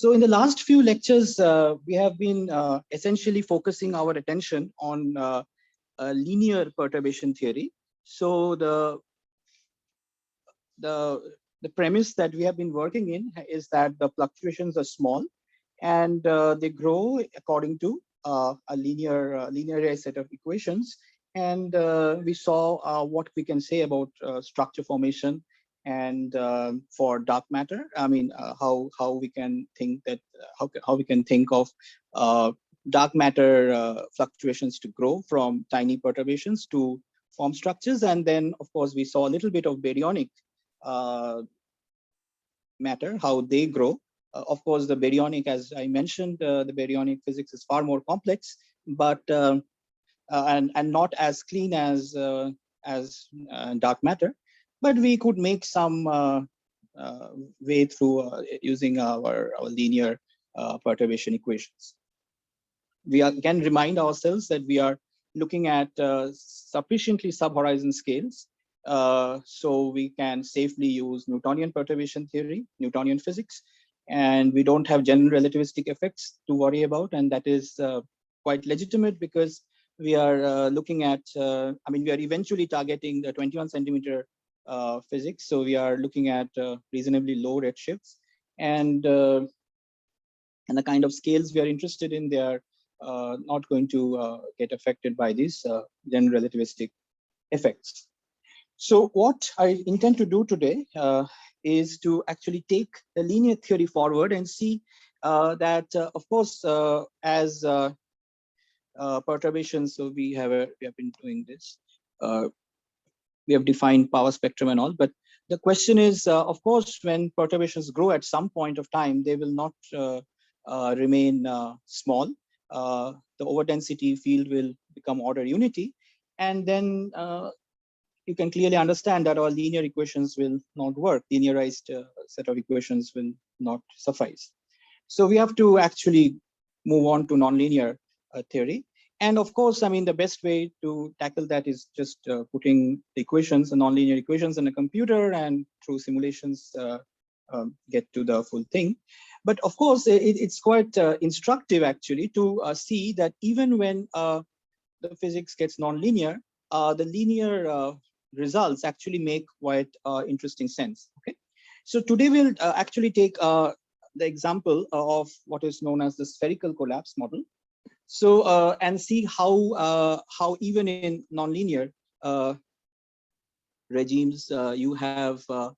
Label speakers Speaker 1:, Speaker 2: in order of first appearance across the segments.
Speaker 1: So in the last few lectures, we have been essentially focusing our attention on linear perturbation theory. So the premise that we have been working in is that the fluctuations are small and they grow according to a linearized set of equations. And we saw what we can say about structure formation and for dark matter. I mean, how we can think that how we can think of dark matter fluctuations to grow from tiny perturbations to form structures. And then, of course, we saw a little bit of baryonic matter, how they grow. Of course, the baryonic, as I mentioned, the baryonic physics is far more complex, but and not as clean as dark matter. But we could make some way through using our linear perturbation equations. We can remind ourselves that we are looking at sufficiently sub-horizon scales, so we can safely use Newtonian perturbation theory, Newtonian physics, and we don't have general relativistic effects to worry about, and that is quite legitimate because we are looking at, I mean, we are eventually targeting the 21 centimeter physics, so we are looking at reasonably low redshifts, and the kind of scales we are interested in, they are not going to get affected by these general relativistic effects. So what I intend to do today is to actually take the linear theory forward and see that, of course, as perturbations, so we have been doing this. We have defined power spectrum and all, but the question is, of course, when perturbations grow at some point of time, they will not remain small. The overdensity field will become order unity, and then you can clearly understand that our linear equations will not work. Linearized set of equations will not suffice. So we have to actually move on to nonlinear theory. And of course, I mean, the best way to tackle that is just putting the equations, the nonlinear equations in a computer, and through simulations get to the full thing. But of course, it's quite instructive actually to see that even when the physics gets nonlinear, the linear results actually make quite interesting sense. Okay, so today we'll actually take the example of what is known as the spherical collapse model. So and see how even in nonlinear regimes you have the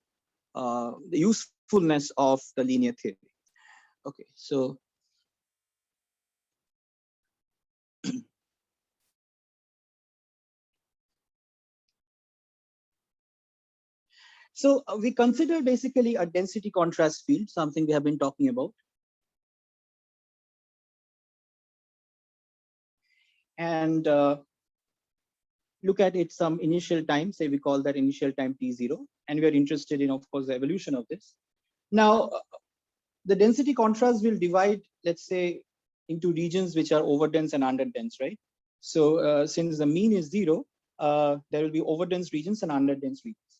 Speaker 1: usefulness of the linear theory. Okay, so so we consider basically a density contrast field, something we have been talking about. And look at it some initial time, say we call that initial time t0, and we are interested in, of course, the evolution of this. Now, the density contrast will divide, let's say, into regions which are overdense and underdense, right? So since the mean is 0, there will be overdense regions and underdense regions.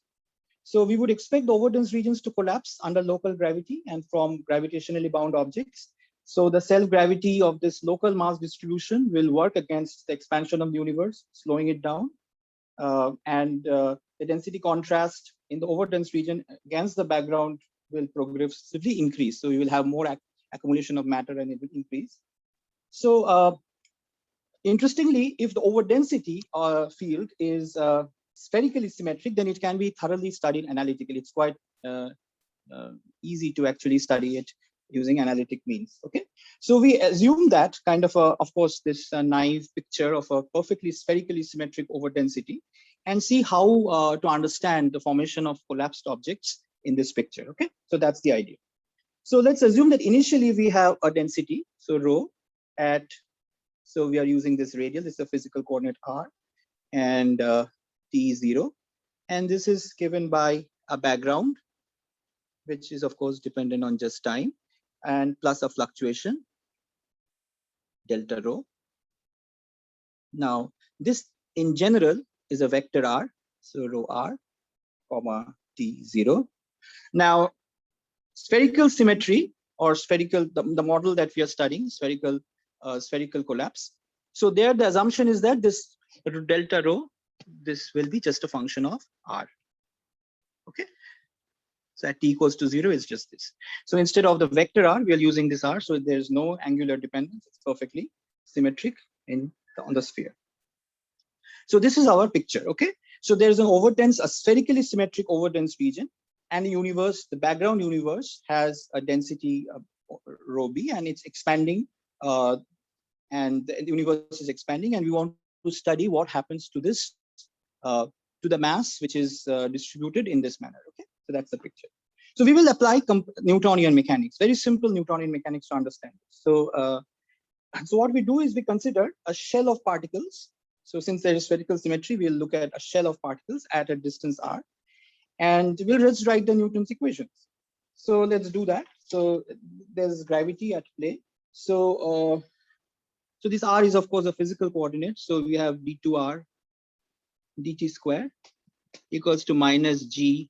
Speaker 1: So we would expect the overdense regions to collapse under local gravity and from gravitationally bound objects. So the self-gravity of this local mass distribution will work against the expansion of the universe, slowing it down. And the density contrast in the overdense region against the background will progressively increase. So you will have more accumulation of matter and it will increase. So interestingly, if the overdensity field is spherically symmetric, then it can be thoroughly studied analytically. It's quite easy to actually study it using analytic means. Okay, so we assume that kind of course, this naive picture of a perfectly spherically symmetric overdensity, and see how to understand the formation of collapsed objects in this picture. Okay, so that's the idea. So let's assume that initially we have a density, so rho at, so we are using this radial, this is a physical coordinate r, and t is 0, and this is given by a background, which is of course dependent on just time, and plus a fluctuation, delta rho. Now, this in general is a vector r, so rho r, comma t0. Now, spherical symmetry or spherical, the model that we are studying, spherical collapse. So there the assumption is that this delta rho, this will be just a function of r. Okay. So at t equals to 0 is just this. So instead of the vector r, we are using this r. So there's no angular dependence. It's perfectly symmetric on the sphere. So this is our picture. Okay. So there's an overdense, a spherically symmetric overdense region, and the universe, the background universe, has a density rho b, and it's expanding. And the universe is expanding, and we want to study what happens to this, to the mass which is distributed in this manner. Okay, so that's the picture. So we will apply Newtonian mechanics, very simple Newtonian mechanics to understand this. So, so what we do is we consider a shell of particles. So since there is spherical symmetry, we'll look at a shell of particles at a distance r, and we'll just write the Newton's equations. So let's do that. So there's gravity at play. So so this r is of course a physical coordinate. So we have d2r dt square equals to minus g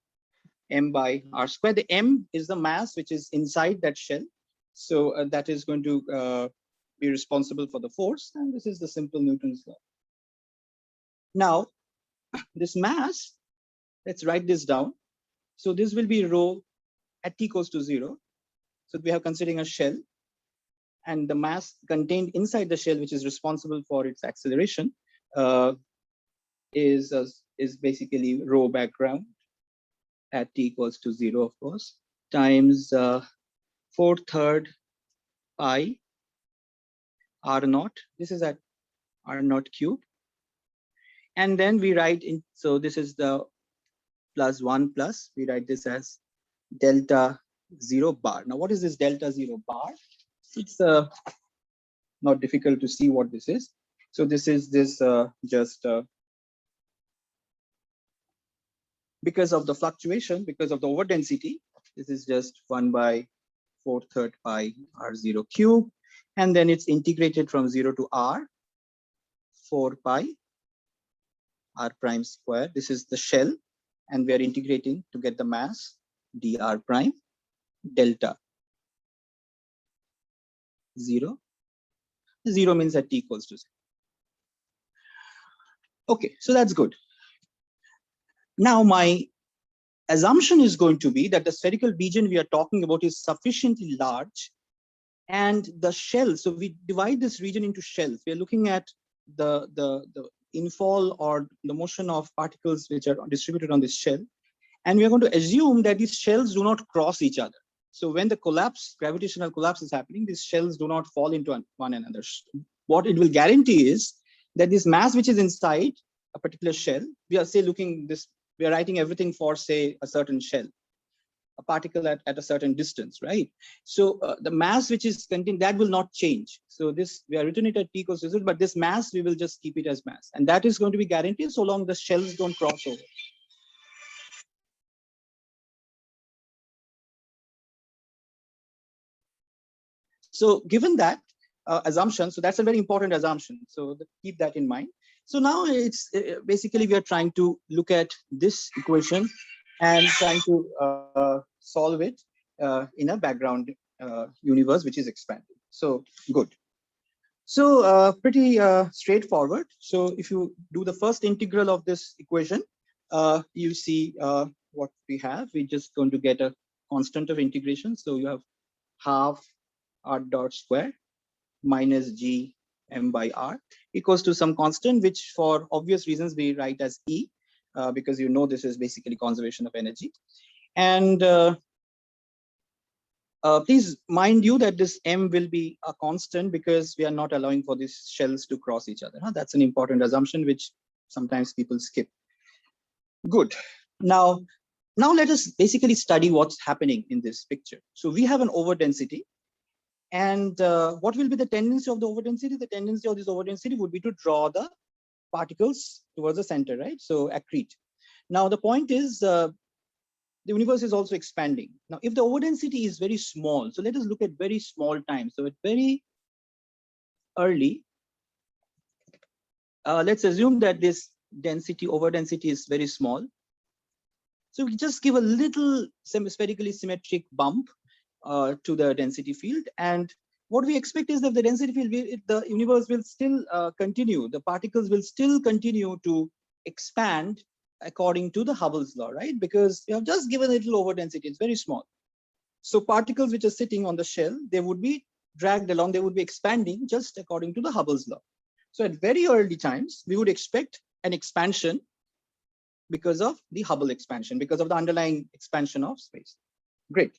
Speaker 1: m by r square. The m is the mass which is inside that shell. So that is going to be responsible for the force. And this is the simple Newton's law. Now, this mass, let's write this down. So this will be rho at t equals to 0. So we have considering a shell, and the mass contained inside the shell, which is responsible for its acceleration, is basically rho background at t equals to 0, of course, times 4/3 pi r naught. This is at r naught cube. And then we write in, so this is the plus 1 plus, we write this as delta 0 bar. Now, what is this delta 0 bar? It's not difficult to see what this is. So this is this just because of the fluctuation, because of the overdensity, this is just 1 by 4/3 pi r0 cube. And then it's integrated from 0 to r, 4 pi r prime square. This is the shell, and we are integrating to get the mass dr prime delta 0. 0 means at t equals to 0. Okay, so that's good. Now my assumption is going to be that the spherical region we are talking about is sufficiently large, and the shell, so we divide this region into shells. We are looking at the infall or the motion of particles which are distributed on this shell, and we are going to assume that these shells do not cross each other. So when the collapse, gravitational collapse is happening, these shells do not fall into one another. What it will guarantee is that this mass which is inside a particular shell, we are say looking this, we are writing everything for say a certain shell, a particle at a certain distance, right? So the mass which is contained, that will not change. So this, we are written it at t equals to 0, but this mass, we will just keep it as mass. And that is going to be guaranteed so long the shells don't cross over. So given that assumption, so that's a very important assumption. So keep that in mind. So now it's basically we are trying to look at this equation and trying to solve it in a background universe which is expanding. So good. So pretty straightforward. So if you do the first integral of this equation, you see what we have. We're just going to get a constant of integration. So you have half r dot square minus g m by r equals to some constant, which for obvious reasons we write as E, because you know this is basically conservation of energy. And please mind you that this m will be a constant because we are not allowing for these shells to cross each other. That's an important assumption which sometimes people skip. Good. Now let us basically study what's happening in this picture. So we have an overdensity. And what will be the tendency of the overdensity? The tendency of this overdensity would be to draw the particles towards the center, right? So accrete. Now the point is the universe is also expanding. Now if the overdensity is very small, so let us look at very small time. So at very early, let's assume that this density, overdensity is very small. So we just give a little spherically symmetric bump, to the density field. And what we expect is that the density field, the universe will still continue. The particles will still continue to expand according to the Hubble's law, right? Because you have just given a little over density, it's very small. So particles which are sitting on the shell, they would be dragged along, they would be expanding just according to the Hubble's law. So at very early times, we would expect an expansion because of the Hubble expansion, because of the underlying expansion of space. Great.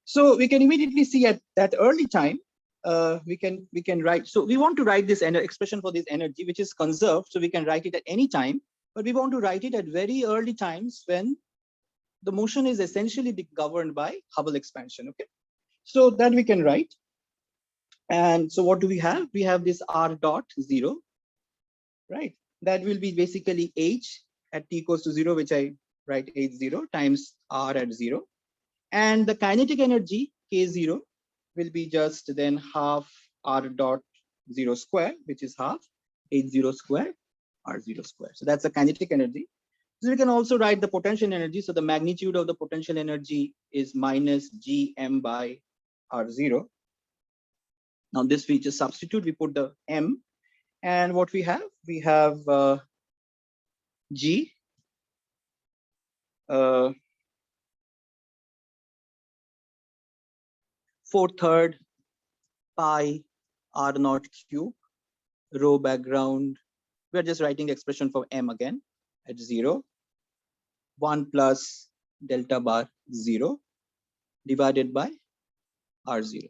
Speaker 1: So we can immediately see at that early time, we can write. So we want to write this expression for this energy, which is conserved. So we can write it at any time, but we want to write it at very early times when the motion is essentially governed by Hubble expansion. Okay, so that we can write. And so what do we have? We have this r dot 0, right? That will be basically h at t equals to 0, which I write h0 times r at 0. And the kinetic energy k0 will be just then half r dot 0 square, which is half h0 square r0 square. So that's the kinetic energy. So we can also write the potential energy. So the magnitude of the potential energy is minus gm by r0. Now this we just substitute, we put the m, and what we have g 4/3 pi r naught cube rho background. We're just writing the expression for m again at 0, 1 plus delta bar 0 divided by r0.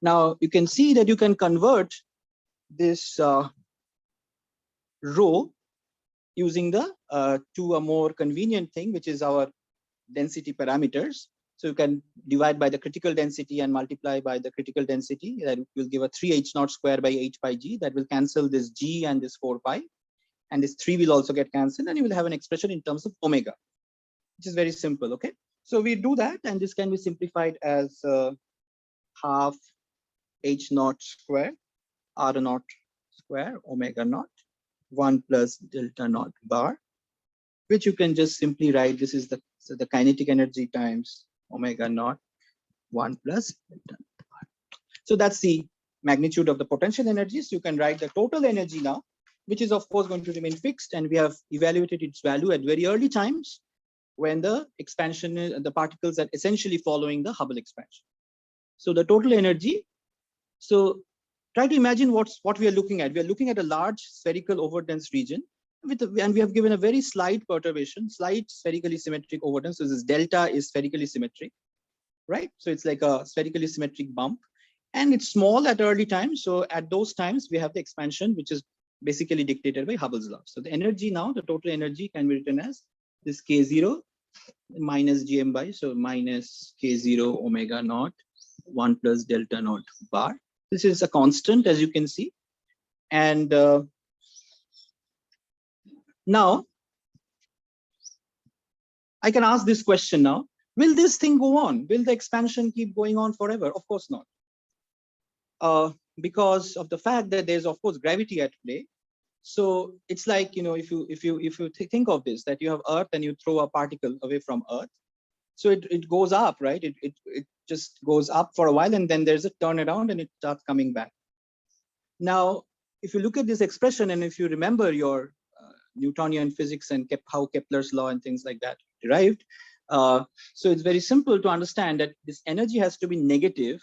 Speaker 1: Now you can see that you can convert this rho using the to a more convenient thing, which is our density parameters. So you can divide by the critical density and multiply by the critical density. That will give a 3h0 square by 8 pi g. That will cancel this g and this 4 pi. And this 3 will also get cancelled. And you will have an expression in terms of omega, which is very simple. Okay. So we do that. And this can be simplified as half h0 square r0 square omega naught 1 plus delta naught bar, which you can just simply write. This is the kinetic energy times omega naught 1 plus delta naught bar. So that's the magnitude of the potential energy. So you can write the total energy now, which is of course going to remain fixed, and we have evaluated its value at very early times when the expansion, the particles are essentially following the Hubble expansion. So the total energy. So try to imagine what we are looking at. We are looking at a large spherical overdense region and we have given a very slight perturbation, slight spherically symmetric overdence. So this delta is spherically symmetric, right? So it's like a spherically symmetric bump, and it's small at early times. So at those times, we have the expansion, which is basically dictated by Hubble's law. So the energy now, the total energy can be written as this K0 minus Gm by, so minus K0 omega naught 1 plus delta naught bar. This is a constant, as you can see. And now I can ask this question now, will this thing go on? Will the expansion keep going on forever? Of course not. Because of the fact that there's of course gravity at play. So it's like, you know, if you think of this, that you have Earth and you throw a particle away from Earth, so it goes up, right? It just goes up for a while, and then there's a turnaround and it starts coming back. Now, if you look at this expression, and if you remember your Newtonian physics and how Kepler's law and things like that derived, so it's very simple to understand that this energy has to be negative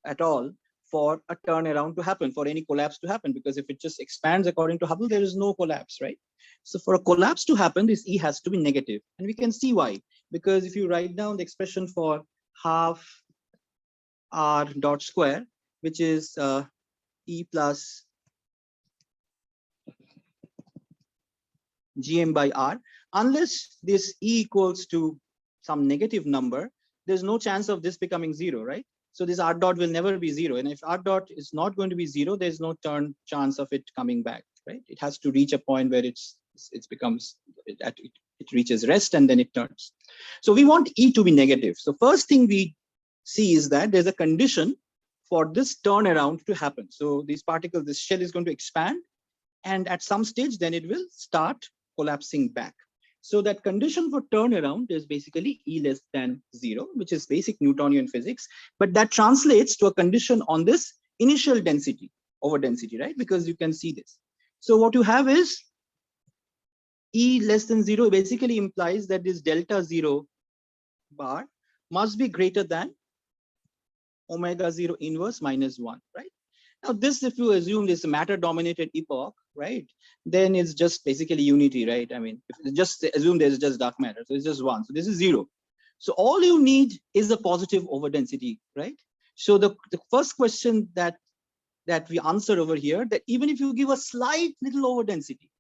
Speaker 1: at all for a turnaround to happen, for any collapse to happen, because if it just expands according to Hubble, there is no collapse, right? So for a collapse to happen, this E has to be negative, and we can see why. Because if you write down the expression for half r dot square, which is E plus Gm by r, unless this E equals to some negative number, there's no chance of this becoming 0, right? So this r dot will never be 0. And if r dot is not going to be 0, there's no chance of it coming back, right? It has to reach a point where it reaches rest and then it turns. So we want E to be negative. So first thing we see is that there's a condition for this turnaround to happen. So these particles, this shell is going to expand, and at some stage, then it will start collapsing back. So that condition for turnaround is basically E less than 0, which is basic Newtonian physics. But that translates to a condition on this initial density, over density, right? Because you can see this. So what you have is E less than 0 basically implies that this delta 0 bar must be greater than omega 0 inverse minus 1, right? Now this, if you assume this matter dominated epoch, right, then it's just basically unity, right? I mean, if just assume there's just dark matter, so it's just 1, so this is 0. So all you need is a positive over density, right? So the first question that we answer over here, that even if you give a slight little over density,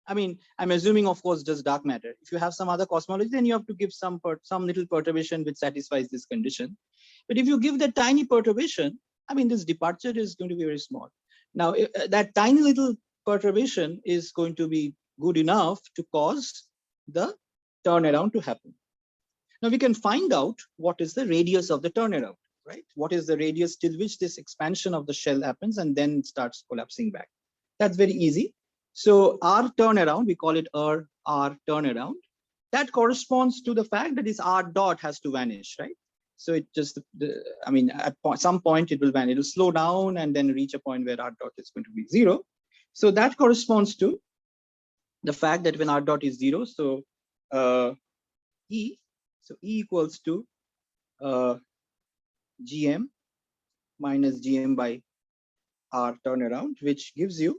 Speaker 1: I mean, I'm assuming, of course, just dark matter. If you have some other cosmology, then you have to give some little perturbation which satisfies this condition. But if you give that tiny perturbation, I mean, this departure is going to be very small. Now, that tiny little perturbation is going to be good enough to cause the turnaround to happen. Now, we can find out what is the radius of the turnaround, right? What is the radius till which this expansion of the shell happens and then starts collapsing back? That's very easy. So R turnaround, we call it R turnaround. That corresponds to the fact that this R dot has to vanish, right? So it just, I mean, at some point it will vanish. It will slow down and then reach a point where R dot is going to be 0. So that corresponds to the fact that when R dot is 0, so E equals to GM minus GM by R turnaround, which gives you,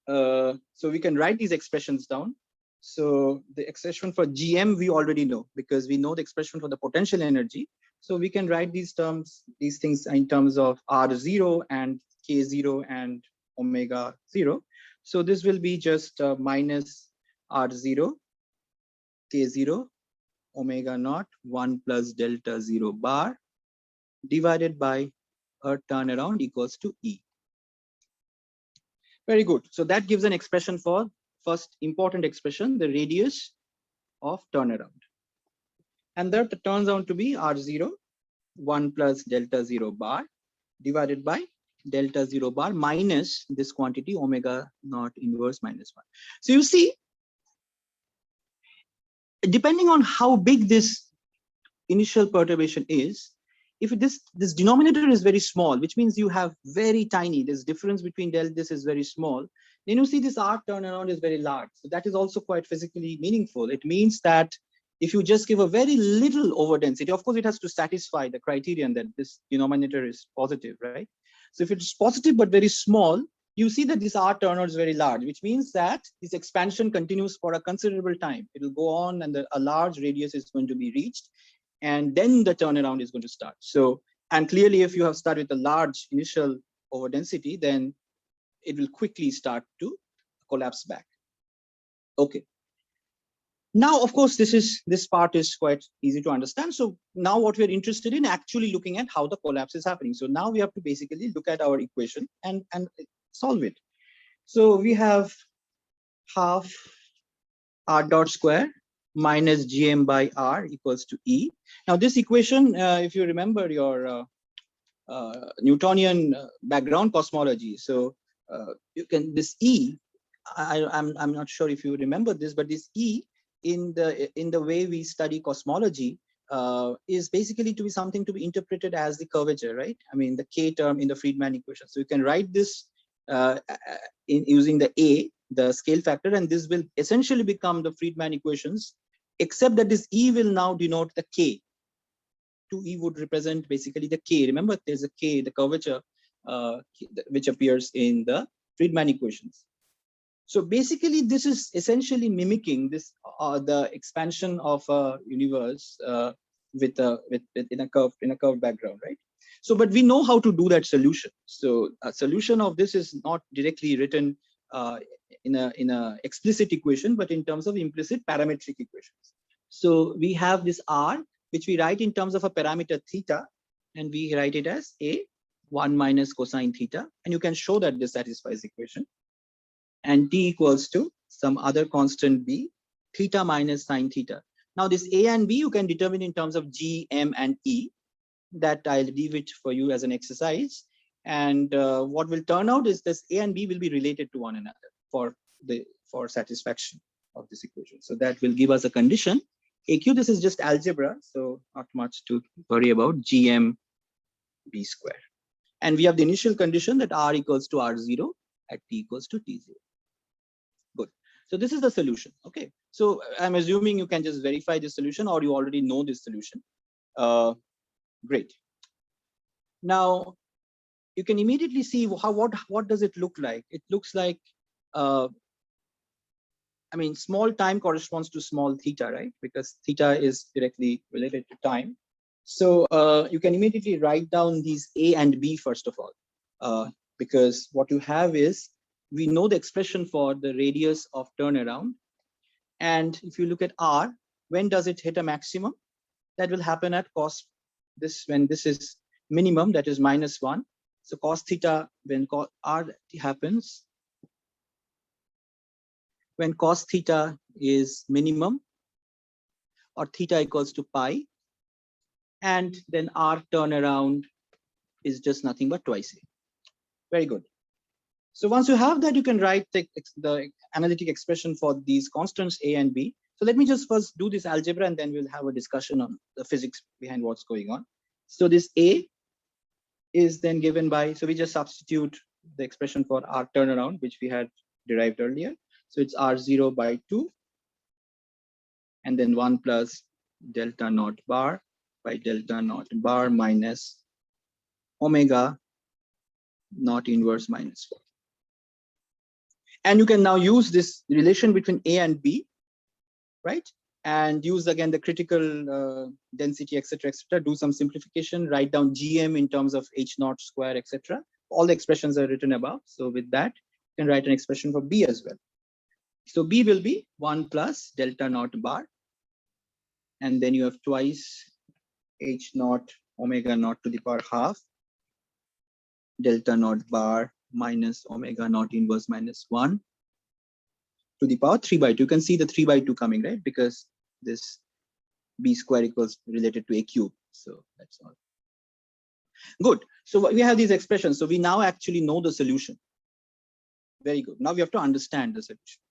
Speaker 1: so we can write these expressions down. So the expression for GM we already know, because we know the expression for the potential energy. So we can write these things in terms of R0 and K0 and omega 0. So this will be just minus R0 K0 omega naught 1 plus delta 0 bar divided by a turnaround equals to E. Very good. So that gives an expression for first important expression, the radius of turnaround. And that turns out to be R0 1 plus delta 0 bar divided by delta 0 bar minus this quantity omega naught inverse minus 1. So you see, depending on how big this initial perturbation is, if this denominator is very small, which means you have very tiny, this difference between this is very small, then you see this R turnaround is very large. So that is also quite physically meaningful. It means that if you just give a very little over density, of course, it has to satisfy the criterion that this denominator is positive, right? So if it's positive but very small, you see that this R turnaround is very large, which means that this expansion continues for a considerable time. It will go on and a large radius is going to be reached. And then the turnaround is going to start. So, and clearly, if you have started with a large initial over density, then it will quickly start to collapse back. Okay. Now, of course, this part is quite easy to understand. So now what we're interested in actually looking at how the collapse is happening. So now we have to basically look at our equation and solve it. So we have half R dot square minus GM by R equals to E. Now this equation, if you remember your Newtonian background cosmology, so you can, this E, I'm not sure if you remember this, but this E in the way we study cosmology is basically to be something to be interpreted as the curvature, right? I mean the K term in the Friedman equation. So you can write this in using the A, the scale factor, and this will essentially become the Friedman equations, except that this E will now denote the K. 2E would represent basically the K. Remember, there's a K, the curvature, which appears in the Friedman equations. So basically, this is essentially mimicking this the expansion of a universe in a curved background, right? So, but we know how to do that solution. So, a solution of this is not directly written in a explicit equation, but in terms of implicit parametric equations. So we have this R, which we write in terms of a parameter theta, and we write it as a 1 minus cosine theta, and you can show that this satisfies the equation. And t equals to some other constant b, theta minus sine theta. Now this a and b you can determine in terms of g, m, and e. That I'll leave it for you as an exercise. And what will turn out is this a and b will be related to one another for for satisfaction of this equation. So that will give us a condition. AQ, this is just algebra, so not much to worry about, GM B square. And we have the initial condition that R equals to R0 at T equals to T0. Good. So this is the solution. Okay. So I'm assuming you can just verify the solution, or you already know this solution. Great. Now you can immediately see what does it look like. It looks like, I mean, small time corresponds to small theta, right? Because theta is directly related to time. So you can immediately write down these A and B first of all, because what you have is, we know the expression for the radius of turnaround. And if you look at R, when does it hit a maximum? That will happen at cos this, when this is minimum, that is -1. So cos theta, when R happens, when cos theta is minimum, or theta equals to pi, and then R turnaround is just nothing but twice A. Very good. So once you have that, you can write the analytic expression for these constants A and B. So let me just first do this algebra, and then we'll have a discussion on the physics behind what's going on. So this A is then given by, so we just substitute the expression for R turnaround, which we had derived earlier. So it's R0 by 2, and then 1 plus delta naught bar by delta naught bar minus omega naught inverse minus 4. And you can now use this relation between A and B, right? And use again the critical density, etc., do some simplification, write down GM in terms of H naught square, etc. All the expressions are written above. So with that, you can write an expression for B as well. So B will be 1 plus delta naught bar. And then you have twice H naught omega naught to the power half delta naught bar minus omega naught inverse minus 1 to the power 3 by 2. You can see the 3 by 2 coming, right? Because this B square equals related to A cube. So that's all. Good. So we have these expressions. So we now actually know the solution. Very good. Now we have to understand the solution.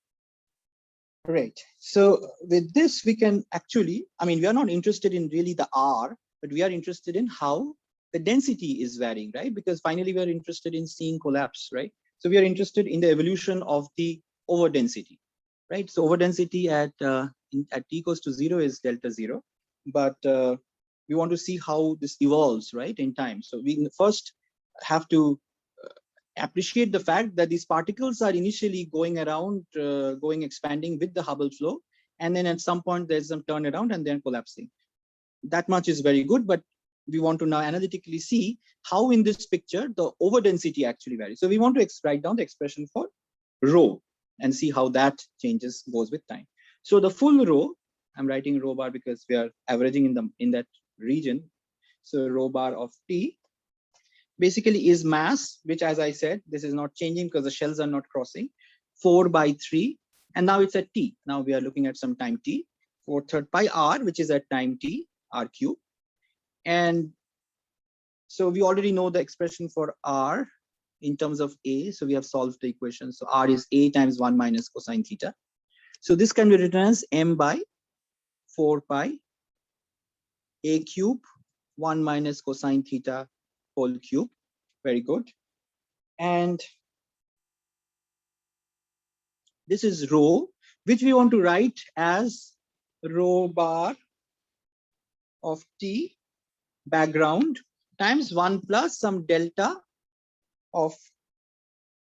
Speaker 1: Great. So with this, we can actually, I mean, we are not interested in really the R, but we are interested in how the density is varying, right? Because finally we are interested in seeing collapse, right? So we are interested in the evolution of the overdensity, right? So overdensity at T equals to 0 is delta 0, but we want to see how this evolves, right, in time. So we first have to appreciate the fact that these particles are initially going around, expanding with the Hubble flow, and then at some point there's some turnaround and then collapsing. That much is very good, but we want to now analytically see how in this picture the overdensity actually varies. So we want to write down the expression for rho and see how that goes with time. So the full rho, I'm writing rho bar because we are averaging in that region. So rho bar of T basically is mass, which, as I said, this is not changing because the shells are not crossing, 4 by 3. And now it's at T. Now we are looking at some time T, 4/3 pi R, which is at time T, R cube. And so we already know the expression for R in terms of A. So we have solved the equation. So R is A times 1 minus cosine theta. So this can be written as M by 4 pi A cube 1 minus cosine theta whole cube. Very good. And this is rho, which we want to write as rho bar of T background times 1 plus some delta of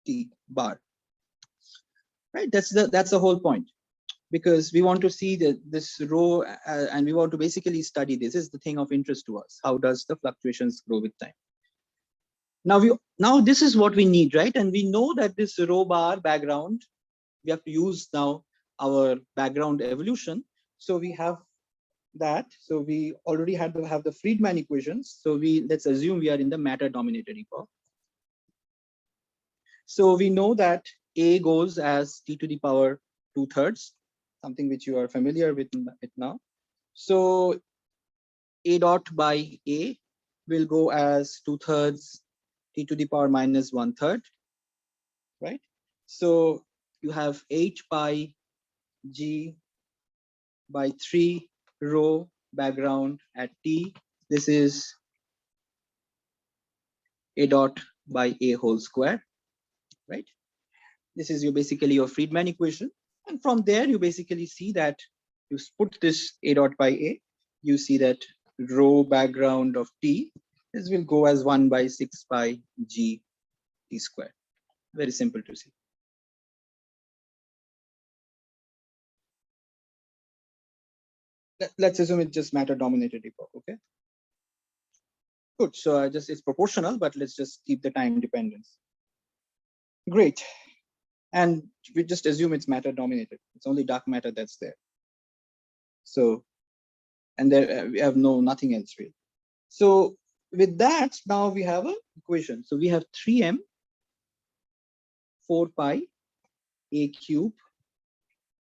Speaker 1: T bar. Right? That's the whole point, because we want to see this rho and we want to basically study this. This is the thing of interest to us. How does the fluctuations grow with time? Now this is what we need, right? And we know that this rho bar background, we have to use now our background evolution. So we have that. So we already have the Friedman equations. So let's assume we are in the matter dominated epoch. So we know that A goes as T to the power 2/3, something which you are familiar with it now. So A dot by A will go as 2/3 T to the power minus 1/3, right? So you have 8 pi g by 3 rho background at t. This is a dot by a whole square, right? This is basically your Friedman equation. And from there, you basically see that you put this a dot by a, you see that rho background of t, this will go as 1 by 6 pi g t square. Very simple to see. Let's assume it's just matter dominated epoch, okay? Good, so it's proportional, but let's just keep the time dependence. Great, and we just assume it's matter dominated. It's only dark matter that's there. So, and there we have nothing else really. So with that, now we have an equation. So we have 3m 4 pi a cube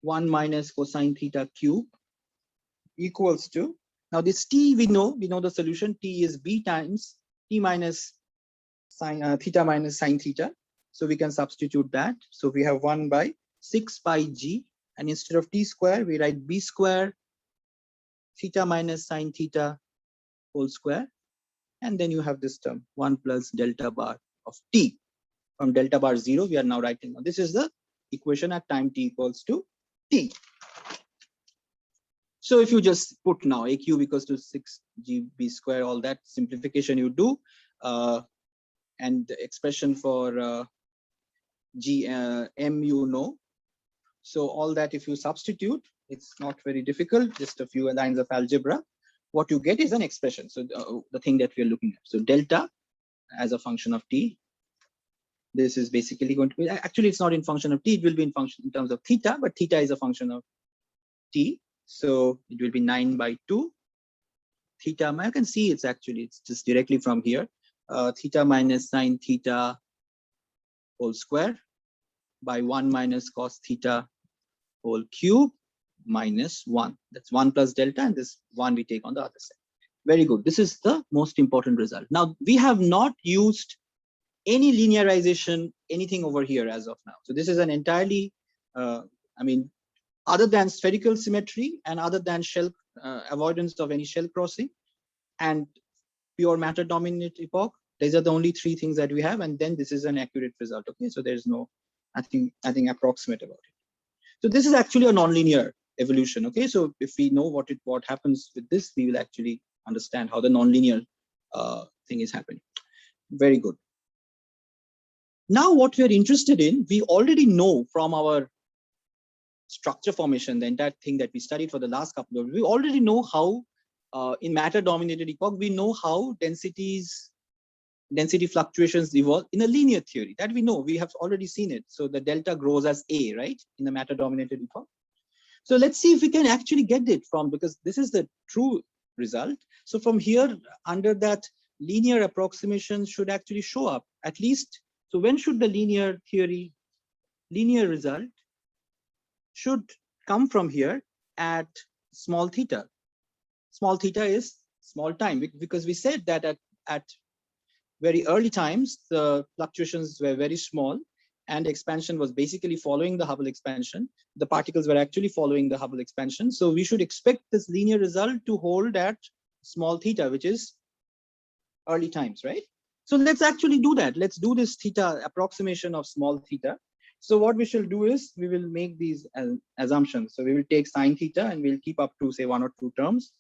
Speaker 1: 1 minus cosine theta cube equals to, now this t we know the solution. T is b times t minus sine theta minus sine theta. So we can substitute that. So we have 1 by 6 pi g, and instead of t square, we write b square theta minus sine theta whole square. And then you have this term 1 plus delta bar of t. From delta bar 0, we are now writing. This is the equation at time t equals to t. So if you just put now a cube equals to 6gb square, all that simplification you do, and the expression for m you know. So all that if you substitute, it's not very difficult, just a few lines of algebra. What you get is an expression. So the thing that we are looking at. So delta as a function of t. This is basically going to be, actually it's not in function of t, it will be in function in terms of theta, but theta is a function of t. So it will be 9 by 2 theta. I can see it's just directly from here. Theta minus sine theta whole square by 1 minus cos theta whole cube minus 1. That's 1 plus delta, and this 1 we take on the other side. Very good. This is the most important result. Now, we have not used any linearization, anything over here as of now. So this is an entirely, other than spherical symmetry and other than shell avoidance of any shell crossing and pure matter dominant epoch, these are the only three things that we have, and then this is an accurate result. Okay, so there's no nothing approximate about it. So this is actually a nonlinear evolution. Okay, so if we know what happens with this, we will actually understand how the nonlinear thing is happening. Very good. Now what we are interested in, we already know from our structure formation, the entire thing that we studied for the last couple of, we already know how in matter dominated epoch, we know how density fluctuations evolve in a linear theory. That we know, we have already seen it. So the delta grows as a, right, in the matter dominated epoch. So let's see if we can actually get it from, because this is the true result. So from here, under that, linear approximation should actually show up at least. So when should the linear result should come from here at small theta. Small theta is small time, because we said that at very early times, the fluctuations were very small and expansion was basically following the Hubble expansion. The particles were actually following the Hubble expansion. So we should expect this linear result to hold at small theta, which is early times, right? So let's actually do that. Let's do this theta approximation of small theta. So what we shall do is we will make these assumptions. So we will take sine theta and we'll keep up to say 1 or 2 terms.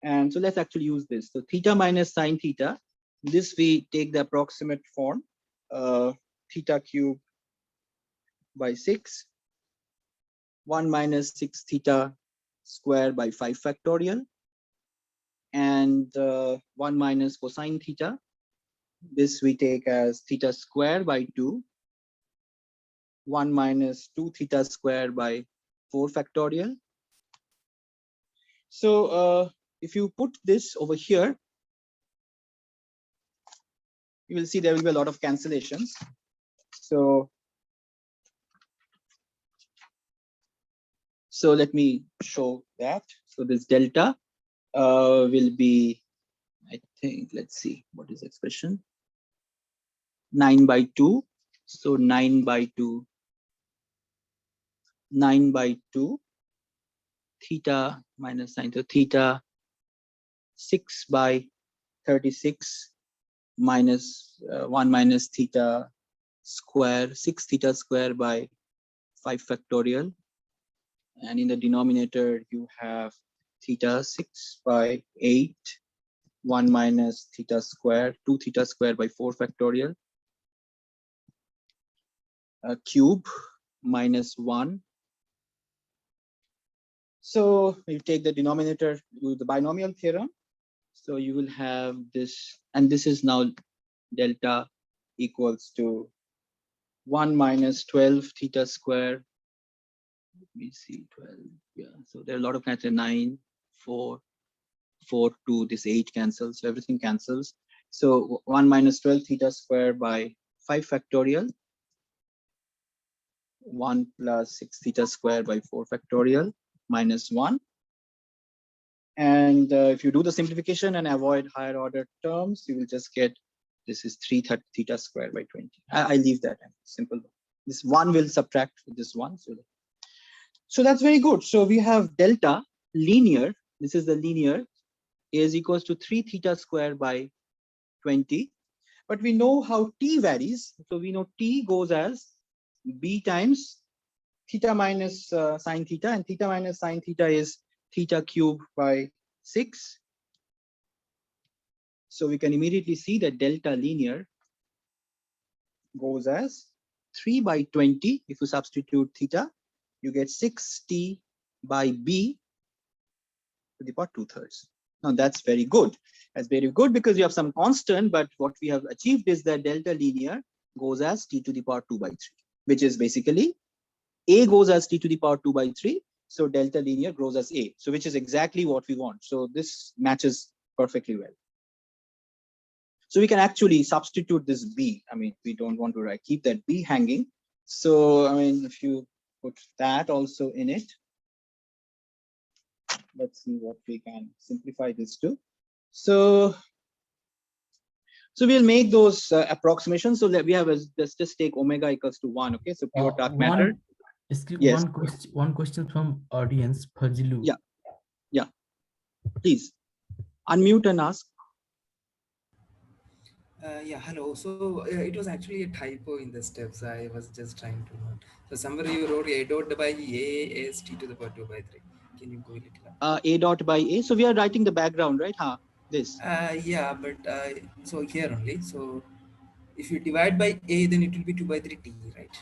Speaker 1: And so let's actually use this. So theta minus sine theta, this we take the approximate form, theta cube by 6, 1 minus 6 theta square by 5 factorial, and 1 minus cosine theta. This we take as theta square by 2, 1 minus 2 theta square by 4 factorial. So if you put this over here, you will see there will be a lot of cancellations. So let me show that. So this delta will be, I think, let's see, what is the expression? 9 by 2. So 9 by 2 9 by 2 theta minus sine. So theta 6 by 36 minus 1 minus theta square, 6 theta square by 5 factorial. And in the denominator, you have theta 6 by 8, 1 minus theta square, 2 theta square by 4 factorial, cube minus 1. So you take the denominator, do the binomial theorem. So you will have this, and this is now delta equals to 1 minus 12 theta square. Let me see, 12. Yeah, so there are a lot of kinds of 9, 4, 4, 2, this 8 cancels, so everything cancels. So 1 minus 12 theta square by 5 factorial, 1 plus 6 theta square by 4 factorial, minus 1. And if you do the simplification and avoid higher order terms, you will just get, this is 3 theta square by 20. I leave that simple. This 1 will subtract this 1. So that's very good. So we have delta linear. This is the linear, is equals to 3 theta square by 20. But we know how t varies. So we know t goes as b times theta minus sine theta, and theta minus sine theta is theta cube by 6. So we can immediately see that delta linear goes as 3 by 20. If you substitute theta, you get 6t by b to the power 2/3. Now that's very good. That's very good because you have some constant, but what we have achieved is that delta linear goes as t to the power 2 by 3, which is basically a goes as t to the power 2 by 3. So delta linear grows as a. So which is exactly what we want. So this matches perfectly well. So we can actually substitute this b. I mean, we don't want to keep that b hanging. So I mean, if you put that also in it, let's see what we can simplify this to. So we'll make those approximations. So that we have, let's just take omega equals to 1. Okay, so pure dark matter. Yes.
Speaker 2: One question from audience, Fajilu.
Speaker 1: Yeah. Please unmute and ask.
Speaker 3: Yeah, hello. So it was actually a typo in the steps. I was just trying to note. So somewhere you wrote a dot by a is t to the power 2 by 3. Can you go a little up?
Speaker 1: A dot by a. So we are writing the background, right? This.
Speaker 3: Yeah, but so here only. So if you divide by a, then it will be 2 by 3 t, right?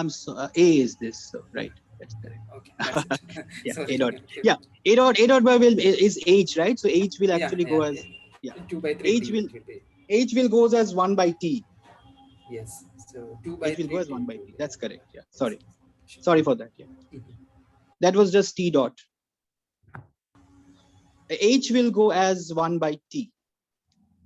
Speaker 1: So a is this. So right. That's
Speaker 3: Okay, that's it.
Speaker 1: correct. Yeah. A
Speaker 3: Sorry.
Speaker 1: dot.
Speaker 3: Okay.
Speaker 1: Yeah. A dot by will is h, right? So h will actually go as, yeah.
Speaker 3: 2 by 3
Speaker 1: H
Speaker 3: t
Speaker 1: will
Speaker 3: it will be.
Speaker 1: goes as 1 by t.
Speaker 3: Yes. So 2 by
Speaker 1: H will
Speaker 3: 3
Speaker 1: go as
Speaker 3: t
Speaker 1: 1 by
Speaker 3: to
Speaker 1: t.
Speaker 3: yeah.
Speaker 1: That's correct. Yeah.
Speaker 3: Yes. Sure.
Speaker 1: Sorry for that. Yeah.
Speaker 3: Mhm.
Speaker 1: That was just t dot. H will go as 1 by t,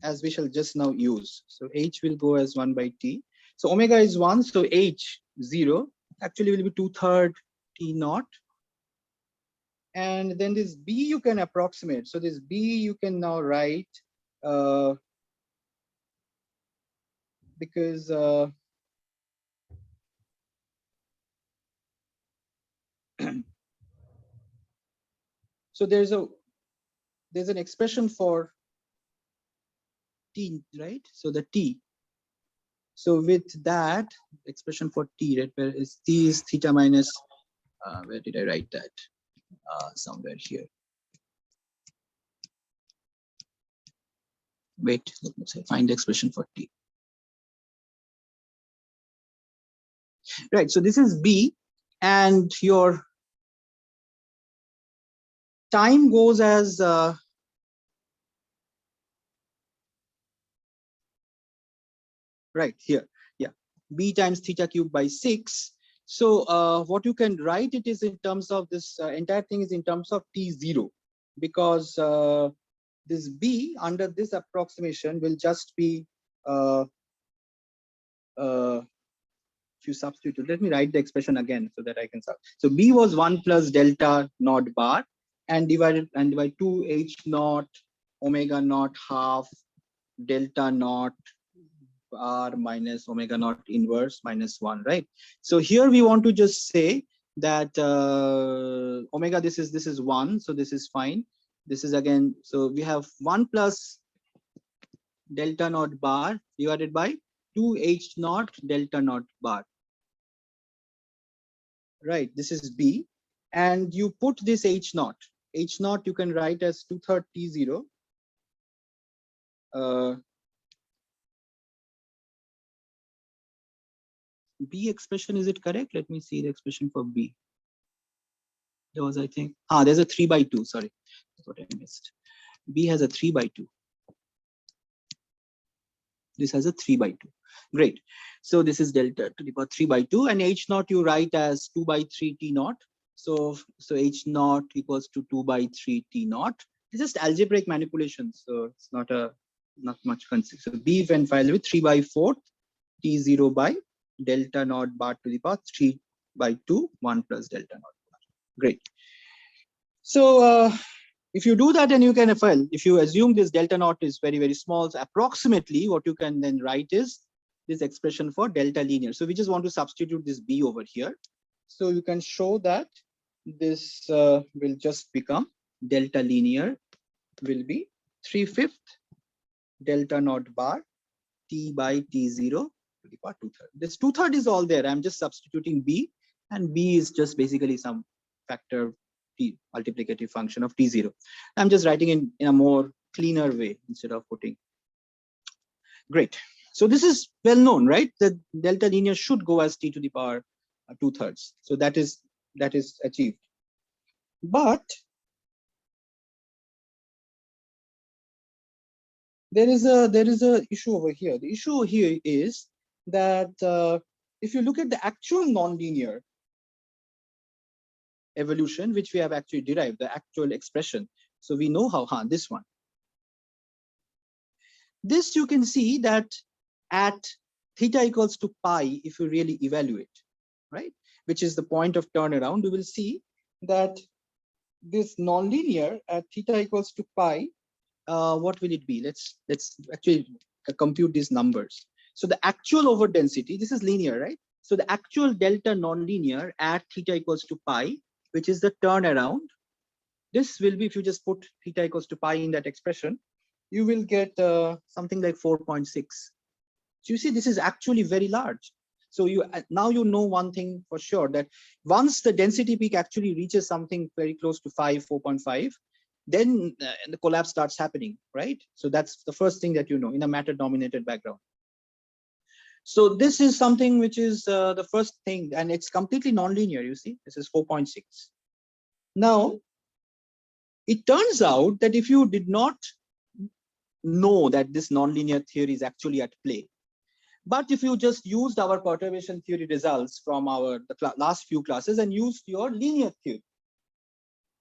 Speaker 1: as we shall just now use. So h will go as 1 by t. So omega is 1. So h 0 actually will be 2/3 t naught. And then this b you can approximate. So this b you can now write because so there's an expression for t, right? So the t. So with that expression for t, right, where is t is theta minus, where did I write that? Somewhere here. Wait, let me say, find the expression for t. Right, so this is b, and your time goes as right here, yeah, b times theta cube by 6. So what you can write it is in terms of this entire thing is in terms of t0, because this b under this approximation will just be if you substitute, let me write the expression again so that I can solve. So b was 1 plus delta naught bar, and divided by 2 h naught omega naught half delta naught r minus omega naught inverse minus 1, right? So here we want to just say that omega, this is 1, so this is fine. This is again, so we have 1 plus delta naught bar divided by 2h naught delta naught bar. Right, this is B, and you put this h naught. H naught you can write as 2/3 T0. B expression, is it correct? Let me see the expression for B. There was, I think, there's a 3/2, sorry, that's what I missed. B has a 3/2. This has a 3/2. Great. So this is delta to the power 3/2, and h naught you write as 2/3 T naught. So h naught equals to 2/3 T naught. It's just algebraic manipulation, so it's not much concern. So B when filed with 3/4 T0 by delta naught bar to the power 3/2 1 plus delta naught bar. Great. So if you do that, and you can file, if you assume this delta naught is very, very small, so approximately what you can then write is this expression for delta linear. So we just want to substitute this B over here. So you can show that this will just become delta linear will be 3/5 delta naught bar T by T0 to the power 2/3. This 2/3 is all there. I'm just substituting B, and B is just basically some factor T, multiplicative function of T0. I'm just writing in a more cleaner way instead of putting. Great. So this is well known, right? The delta linear should go as T to the power 2/3. So that is achieved. But there is a issue over here. The issue here is that if you look at the actual nonlinear evolution, which we have actually derived, the actual expression. So we know how, this one. This you can see that at theta equals to pi, if you really evaluate, right, which is the point of turnaround, you will see that this nonlinear at theta equals to pi, what will it be? Let's actually compute these numbers. So the actual over density, this is linear, right? So the actual delta nonlinear at theta equals to pi, which is the turnaround, this will be, if you just put theta equals to pi in that expression, you will get something like 4.6. So you see, this is actually very large. So now you know one thing for sure, that once the density peak actually reaches something very close to 4.5, then the collapse starts happening, right? So that's the first thing that you know in a matter dominated background. So this is something which is the first thing, and it's completely nonlinear. You see, this is 4.6. Now, it turns out that if you did not know that this nonlinear theory is actually at play, but if you just used our perturbation theory results from the last few classes and used your linear theory,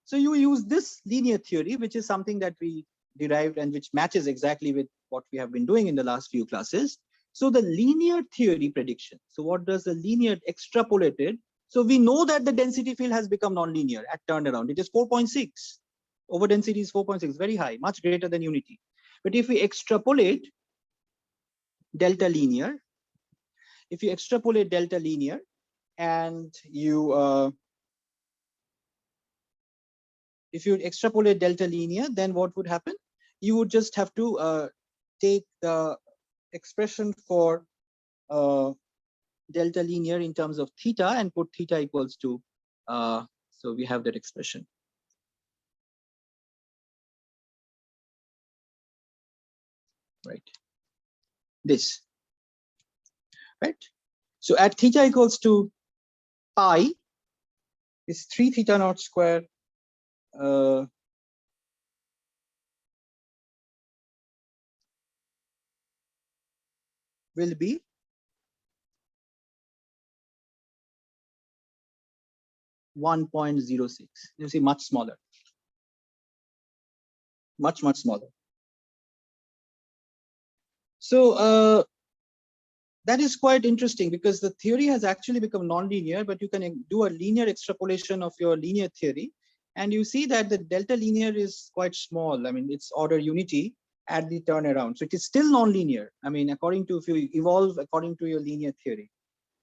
Speaker 1: so you use this linear theory, which is something that we derived and which matches exactly with what we have been doing in the last few classes. So the linear theory prediction. So what does the linear extrapolated? So we know that the density field has become nonlinear at turnaround. It is 4.6. Over density is 4.6, very high, much greater than unity. But if we extrapolate delta linear, and if you extrapolate delta linear, then what would happen? You would just have to take the expression for delta linear in terms of theta and put theta equals to, so we have that expression. Right. This. Right. So at theta equals to pi is 3 theta naught square will be (1.06). You see, much smaller, much smaller. So that is quite interesting, because the theory has actually become nonlinear, but you can do a linear extrapolation of your linear theory, and you see that the delta linear is quite small. I mean, it's order unity, at the turnaround. So it is still non-linear. I mean, according to, if you evolve according to your linear theory,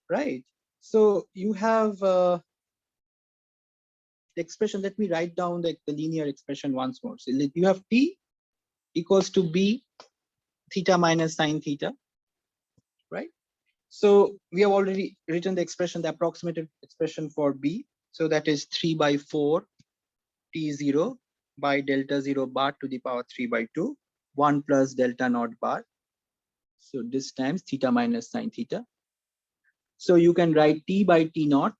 Speaker 1: right? So you have the expression. Let me write down the linear expression once more. So you have t equals to b theta minus sine theta, right? So we have already written the expression, the approximated expression for b. So that is 3/4 t0 by delta 0 bar to the power 3/2, 1 plus delta naught bar. So this times theta minus sine theta. So you can write t by t naught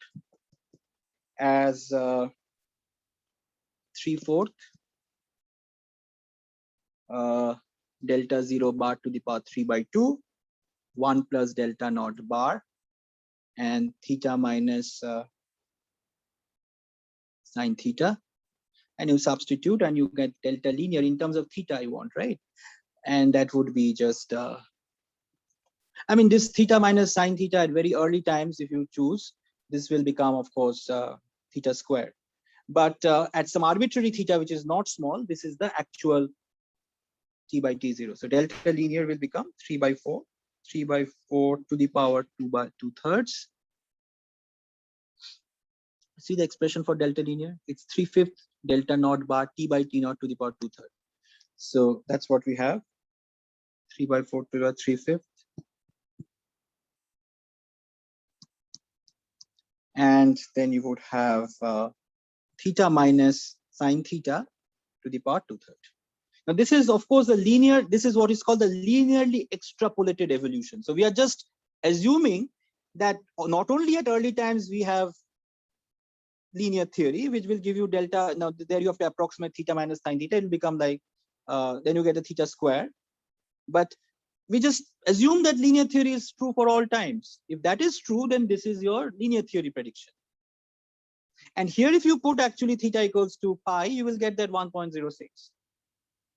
Speaker 1: as 3/4 delta 0 bar to the power 3/2, 1 plus delta naught bar, and theta minus sine theta. And you substitute and you get delta linear in terms of theta you want, right? And that would be just, I mean, this theta minus sine theta at very early times, if you choose, this will become, of course, theta squared. But at some arbitrary theta, which is not small, this is the actual t by t0. So delta linear will become 3/4, 3/4 to the power 2/2. See the expression for delta linear? It's 3/5 delta naught bar t by t naught to the power 2/3. So that's what we have. 3/4 to the 3/5. And then you would have theta minus sine theta to the power 2/3. Now this is, of course, the linear, this is what is called the linearly extrapolated evolution. So we are just assuming that not only at early times we have linear theory, which will give you delta. Now there you have to approximate theta minus sine theta. It will become like, then you get a theta square. But we just assume that linear theory is true for all times. If that is true, then this is your linear theory prediction. And here, if you put actually theta equals to pi, you will get that 1.06,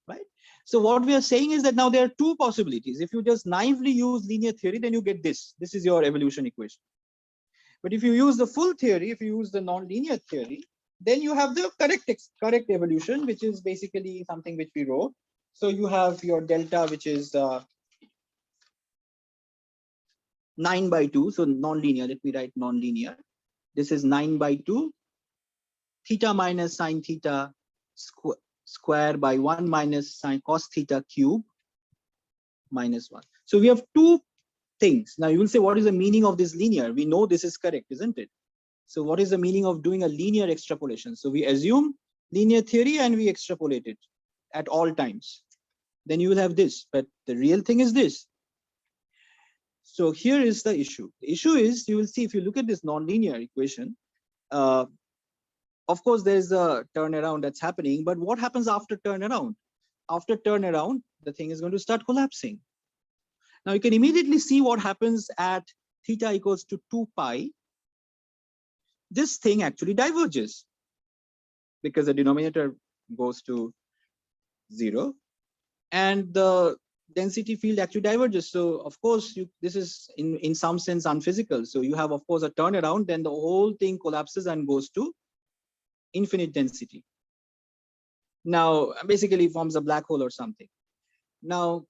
Speaker 1: right? So what we are saying is that now there are two possibilities. If you just naively use linear theory, then you get this. This is your evolution equation. But if you use the full theory, if you use the non-linear theory, then you have the correct evolution, which is basically something which we wrote. So you have your delta, which is 9/2. So non-linear. Let me write non-linear. This is 9/2. Theta minus sine theta square by 1 minus sine cos theta cube minus 1. So we have two things. Now you will say, what is the meaning of this linear? We know this is correct, isn't it? So what is the meaning of doing a linear extrapolation? So we assume linear theory and we extrapolate it at all times. Then you will have this, but the real thing is this. So here is the issue. The issue is, you will see if you look at this nonlinear equation, of course, there's a turnaround that's happening, but what happens after turnaround? After turnaround, the thing is going to start collapsing. Now you can immediately see what happens at theta equals to 2 pi. This thing actually diverges because the denominator goes to 0 and the density field actually diverges. So of course, this is in some sense unphysical. So you have, of course, a turnaround, then the whole thing collapses and goes to infinite density. Now, basically forms a black hole or something. Now,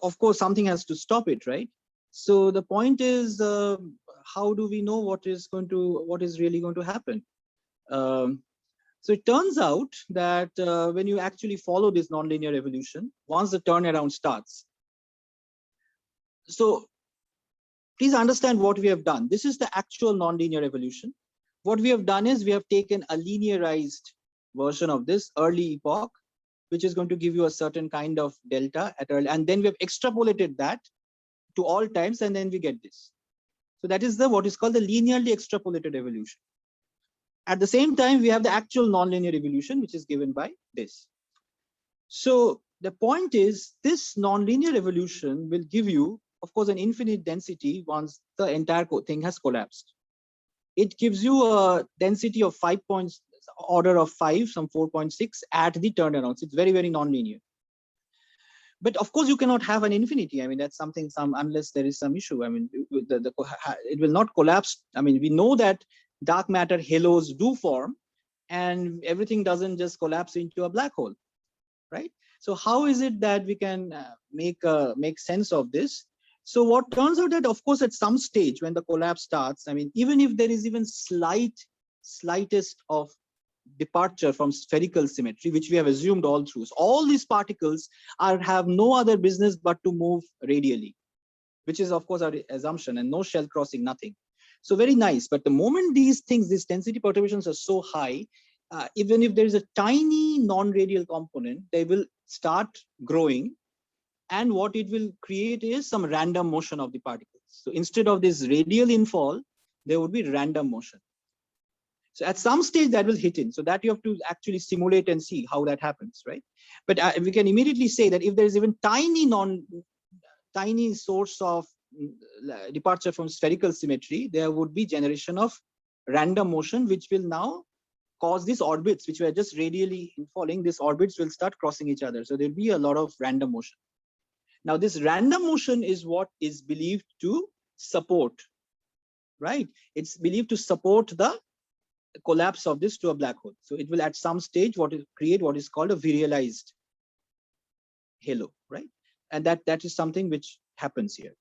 Speaker 1: of course, something has to stop it, right? So the point is, how do we know what is really going to happen? So it turns out that when you actually follow this nonlinear evolution, once the turnaround starts. So please understand what we have done. This is the actual nonlinear evolution. What we have done is we have taken a linearized version of this early epoch, which is going to give you a certain kind of delta at early, and then we have extrapolated that to all times, and then we get this. So that is what is called the linearly extrapolated evolution. At the same time, we have the actual nonlinear evolution, which is given by this. So the point is, this nonlinear evolution will give you, of course, an infinite density once the entire thing has collapsed. It gives you a density of order of 5, some 4.6 at the turnarounds. It's very, very nonlinear. But of course, you cannot have an infinity. I mean, that's something, unless there is some issue. I mean, it will not collapse. I mean, we know that dark matter halos do form, and everything doesn't just collapse into a black hole, right? So how is it that we can make sense of this? So what turns out that, of course, at some stage when the collapse starts, I mean, even if there is even slightest of departure from spherical symmetry, which we have assumed all through, so all these particles have no other business but to move radially, which is of course our assumption, and no shell crossing, nothing. So very nice. But the moment these density perturbations are so high, even if there is a tiny non-radial component, they will start growing. And what it will create is some random motion of the particles. So instead of this radial infall, there would be random motion. So at some stage that will hit in. So that you have to actually simulate and see how that happens, right? But we can immediately say that if there is even tiny source of departure from spherical symmetry, there would be generation of random motion, which will now cause these orbits, which were just radially infalling, these orbits will start crossing each other. So there'll be a lot of random motion. Now, this random motion is what is believed to support, right? It's believed to support the collapse of this to a black hole. So it will at some stage create what is called a virialized halo, right? And that is something which happens here.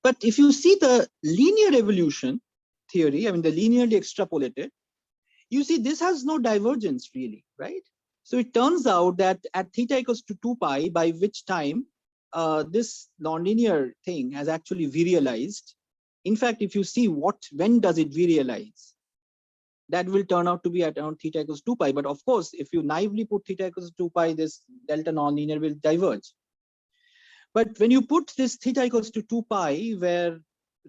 Speaker 1: But if you see the linear evolution theory, I mean the linearly extrapolated, you see this has no divergence really, right? So it turns out that at theta equals to 2 pi, by which time this nonlinear thing has actually virialized. In fact, if you see when does it virialize, that will turn out to be at around theta equals 2 pi. But of course, if you naively put theta equals 2 pi, this delta nonlinear will diverge. But when you put this theta equals to 2 pi, where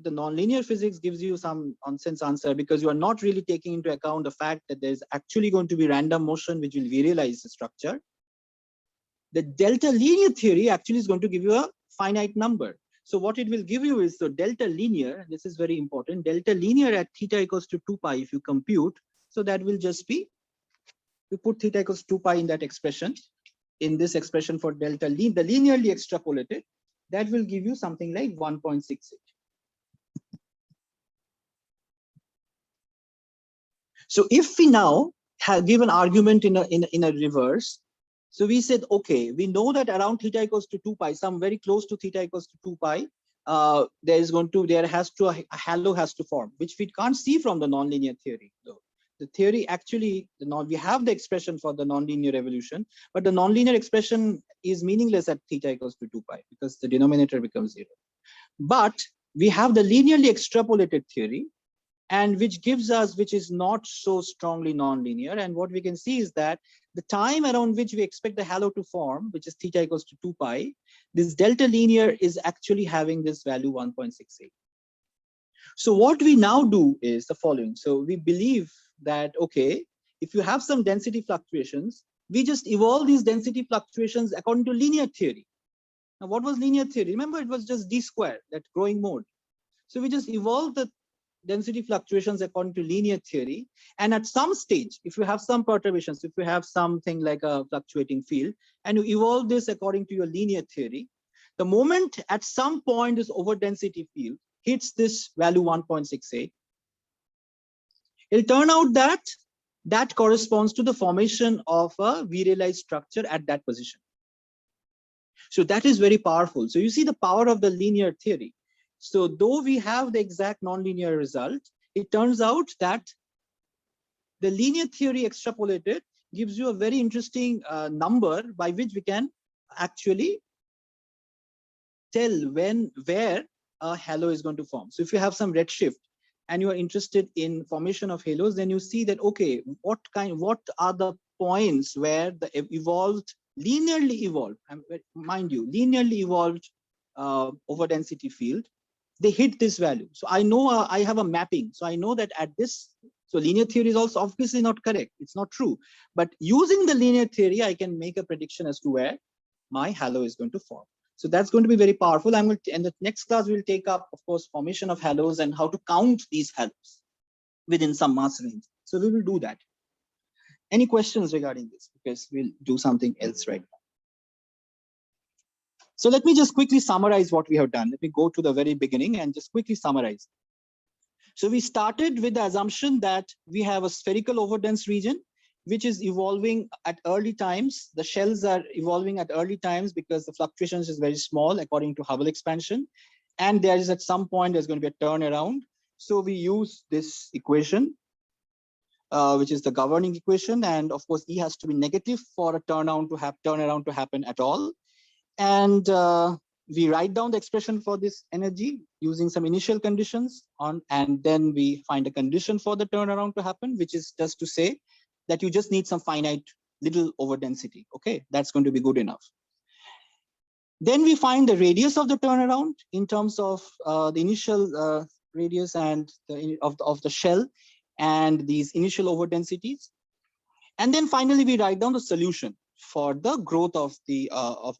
Speaker 1: the nonlinear physics gives you some nonsense answer, because you are not really taking into account the fact that there's actually going to be random motion which will virialize the structure. The delta linear theory actually is going to give you a finite number. So what it will give you is the delta linear, this is very important, delta linear at theta equals to 2 pi if you compute. So that will just be, you put theta equals 2 pi in that expression, in this expression for delta the linearly extrapolated, that will give you something like 1.68. So if we now give an argument in a reverse, so we said, okay, we know that around theta equals to 2 pi, some very close to theta equals to 2 pi, a halo has to form, which we can't see from the nonlinear theory though. The theory actually, we have the expression for the nonlinear evolution, but the nonlinear expression is meaningless at theta equals to 2 pi because the denominator becomes 0. But we have the linearly extrapolated theory, and which is not so strongly nonlinear. And what we can see is that the time around which we expect the halo to form, which is theta equals to 2 pi, this delta linear is actually having this value 1.68. So what we now do is the following. So we believe that, okay, if you have some density fluctuations, we just evolve these density fluctuations according to linear theory. Now, what was linear theory? Remember, it was just d square, that growing mode. So we just evolve the density fluctuations according to linear theory. And at some stage, if you have some perturbations, if you have something like a fluctuating field, and you evolve this according to your linear theory, the moment at some point this overdensity field hits this value 1.68, it'll turn out that that corresponds to the formation of a virialized structure at that position. So that is very powerful. So you see the power of the linear theory. So though we have the exact nonlinear result, it turns out that the linear theory extrapolated gives you a very interesting number by which we can actually tell where a halo is going to form. So if you have some redshift and you are interested in formation of halos, then you see that, okay, what are the points where the linearly evolved, mind you, linearly evolved overdensity field, they hit this value. So I know I have a mapping. So I know that at this, so linear theory is also obviously not correct. It's not true. But using the linear theory, I can make a prediction as to where my halo is going to form. So that's going to be very powerful. In the next class, we'll take up, of course, formation of halos and how to count these halos within some mass range. So we will do that. Any questions regarding this? Because we'll do something else right now. So let me just quickly summarize what we have done. Let me go to the very beginning and just quickly summarize. So we started with the assumption that we have a spherical overdense region. which is evolving at early times. The shells are evolving at early times because the fluctuations is very small according to Hubble expansion. And there is at some point, there's going to be a turnaround. So we use this equation, which is the governing equation. And of course, E has to be negative for a turnaround to happen at all. And we write down the expression for this energy using some initial conditions and then we find a condition for the turnaround to happen, which is just to say that you just need some finite little overdensity. Okay, that's going to be good enough. Then we find the radius of the turnaround in terms of the initial radius and of the shell and these initial overdensities. And then finally, we write down the solution for the growth of the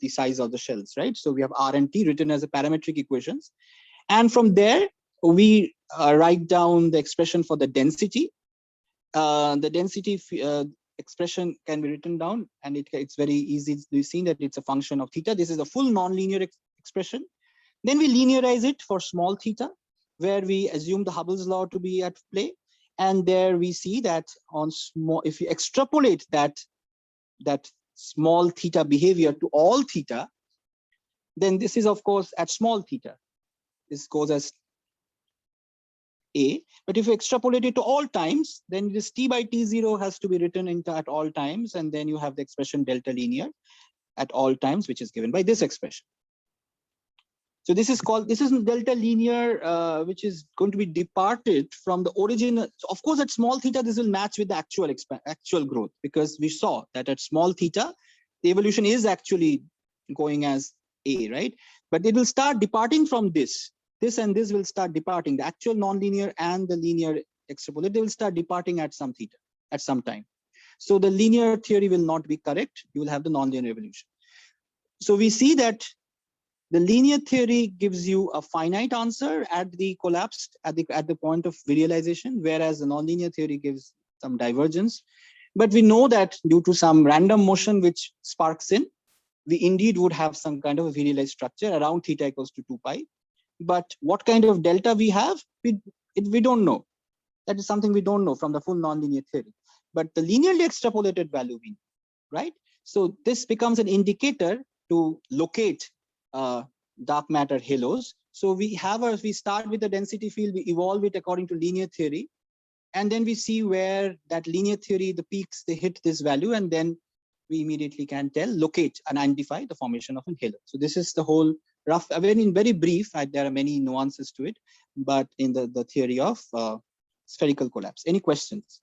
Speaker 1: size of the shells, right? So we have R and T written as a parametric equations. And from there, we write down the expression for the density. The density expression can be written down, and it's very easy to see that it's a function of theta. This is a full nonlinear expression. Then we linearize it for small theta, where we assume the Hubble's law to be at play. And there we see that on small, if you extrapolate that small theta behavior to all theta, then this is of course at small theta. This goes as A. But if you extrapolate it to all times, then this T by T0 has to be written into at all times, and then you have the expression delta linear at all times, which is given by this expression. So this is delta linear, which is going to be departed from the origin. So of course, at small theta, this will match with the actual growth, because we saw that at small theta, the evolution is actually going as A, right? But it will start departing from this. This and this will start departing. The actual nonlinear and the linear extrapolate, they will start departing at some theta, at some time. So the linear theory will not be correct. You will have the nonlinear evolution. So we see that the linear theory gives you a finite answer at the collapsed at the point of virialization, whereas the nonlinear theory gives some divergence. But we know that due to some random motion which sparks in, we indeed would have some kind of a virialized structure around theta equals to 2 pi. But what kind of delta we have, we don't know. That is something we don't know from the full nonlinear theory. But the linearly extrapolated value we know, right? So this becomes an indicator to locate dark matter halos. So we start with the density field, we evolve it according to linear theory, and then we see where that linear theory, the peaks, they hit this value, and then we immediately can locate and identify the formation of a halo. So this is the whole rough, in very brief, there are many nuances to it, but in the theory of spherical collapse. Any questions?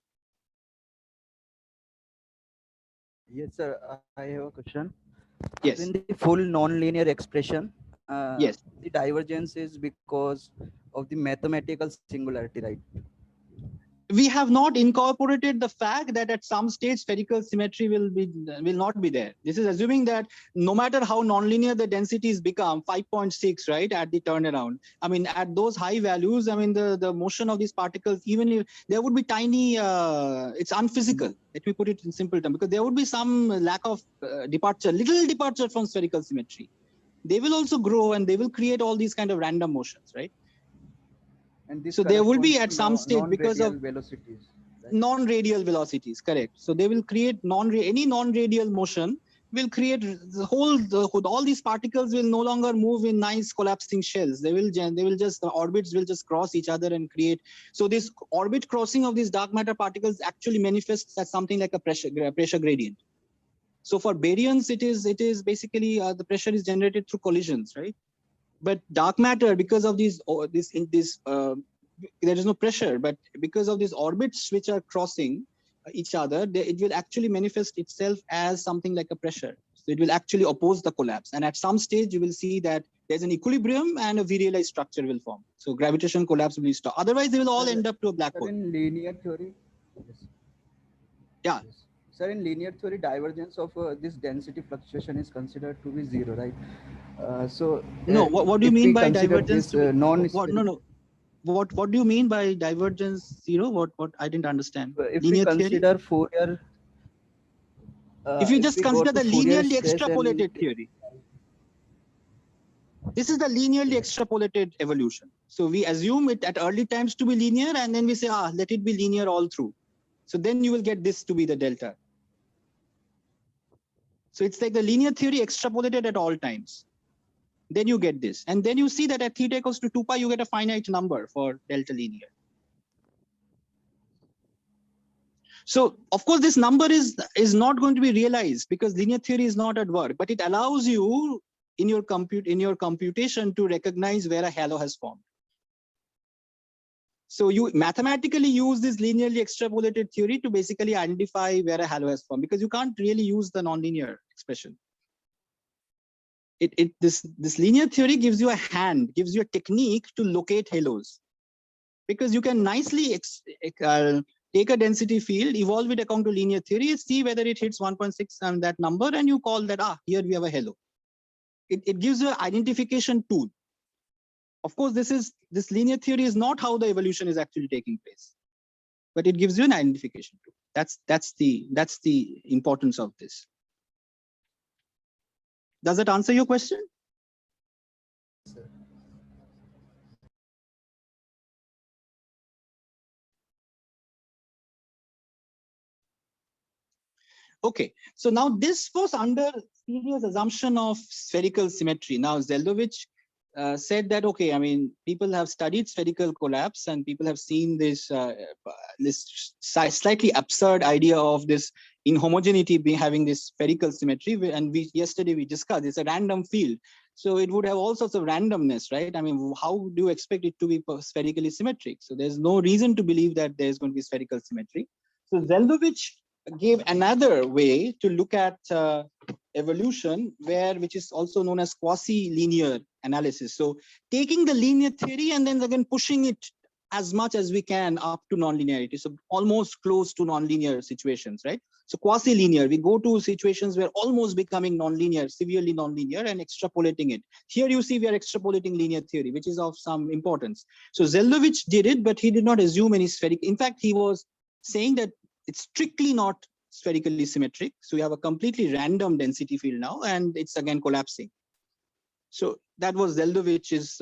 Speaker 4: Yes, sir. I have a question.
Speaker 1: Yes.
Speaker 4: In the full nonlinear expression,
Speaker 1: yes,
Speaker 4: the divergence is because of the mathematical singularity, right?
Speaker 1: We have not incorporated the fact that at some stage spherical symmetry will not be there. This is assuming that no matter how nonlinear the densities become, 5.6, right, at the turnaround. I mean, at those high values, I mean, the motion of these particles, even if there would be tiny, it's unphysical. Let me put it in simple terms, because there would be some lack of little departure from spherical symmetry. They will also grow and they will create all these kind of random motions, right?
Speaker 4: And this
Speaker 1: so there will be at some stage because of
Speaker 4: velocities, right?
Speaker 1: Non-radial velocities, correct. So they will create any non-radial motion will create all these particles will no longer move in nice collapsing shells. They will just, the orbits will just cross each other and create. So this orbit crossing of these dark matter particles actually manifests as something like a pressure gradient. So for baryons, it is basically the pressure is generated through collisions, right? But dark matter, because of there is no pressure, but because of these orbits which are crossing each other, it will actually manifest itself as something like a pressure. So it will actually oppose the collapse. And at some stage, you will see that there's an equilibrium and a virialized structure will form. So gravitation collapse will stop. Otherwise, they will all end up to a black hole.
Speaker 4: In linear theory, yes.
Speaker 1: Yeah.
Speaker 4: Yes. Sir, in linear theory, divergence of this density fluctuation is considered to be zero, right?
Speaker 1: No, what do you mean by divergence?
Speaker 4: No.
Speaker 1: What do you mean by divergence zero? What I didn't understand.
Speaker 4: If
Speaker 1: Linear
Speaker 4: we consider
Speaker 1: theory?
Speaker 4: Fourier,
Speaker 1: if you just consider the linearly extrapolated
Speaker 4: and
Speaker 1: theory, this is the linearly extrapolated evolution. So we assume it at early times to be linear, and then we say, let it be linear all through. So then you will get this to be the delta. So it's like the linear theory extrapolated at all times. Then you get this. And then you see that at theta equals to 2 pi, you get a finite number for delta linear. So of course, this number is not going to be realized because linear theory is not at work, but it allows you in your computation to recognize where a halo has formed. So you mathematically use this linearly extrapolated theory to basically identify where a halo has formed, because you can't really use the nonlinear expression. This linear theory gives you a hand, gives you a technique to locate halos, because you can nicely take a density field, evolve it according to linear theory, see whether it hits 1.6 and that number, and you call that, here we have a halo. It gives you an identification tool. Of course, this linear theory is not how the evolution is actually taking place, but it gives you an identification tool. That's the importance of this. Does that answer your question?
Speaker 3: Sir.
Speaker 1: Okay, so now this was under serious assumption of spherical symmetry. Now Zeldovich said that, okay, I mean, people have studied spherical collapse and people have seen this slightly absurd idea of this inhomogeneity having this spherical symmetry. And yesterday we discussed it's a random field. So it would have all sorts of randomness, right? I mean, how do you expect it to be spherically symmetric? So there's no reason to believe that there's going to be spherical symmetry. So Zeldovich gave another way to look at evolution, which is also known as quasi-linear analysis. So taking the linear theory and then again pushing it as much as we can up to nonlinearity. So almost close to nonlinear situations, right? So quasi-linear, we go to situations where almost becoming nonlinear, severely nonlinear, and extrapolating it. Here you see we are extrapolating linear theory, which is of some importance. So Zeldovich did it, but he did not assume any spherical. In fact, he was saying that it's strictly not spherically symmetric. So we have a completely random density field now, and it's again collapsing. So that was Zeldovich's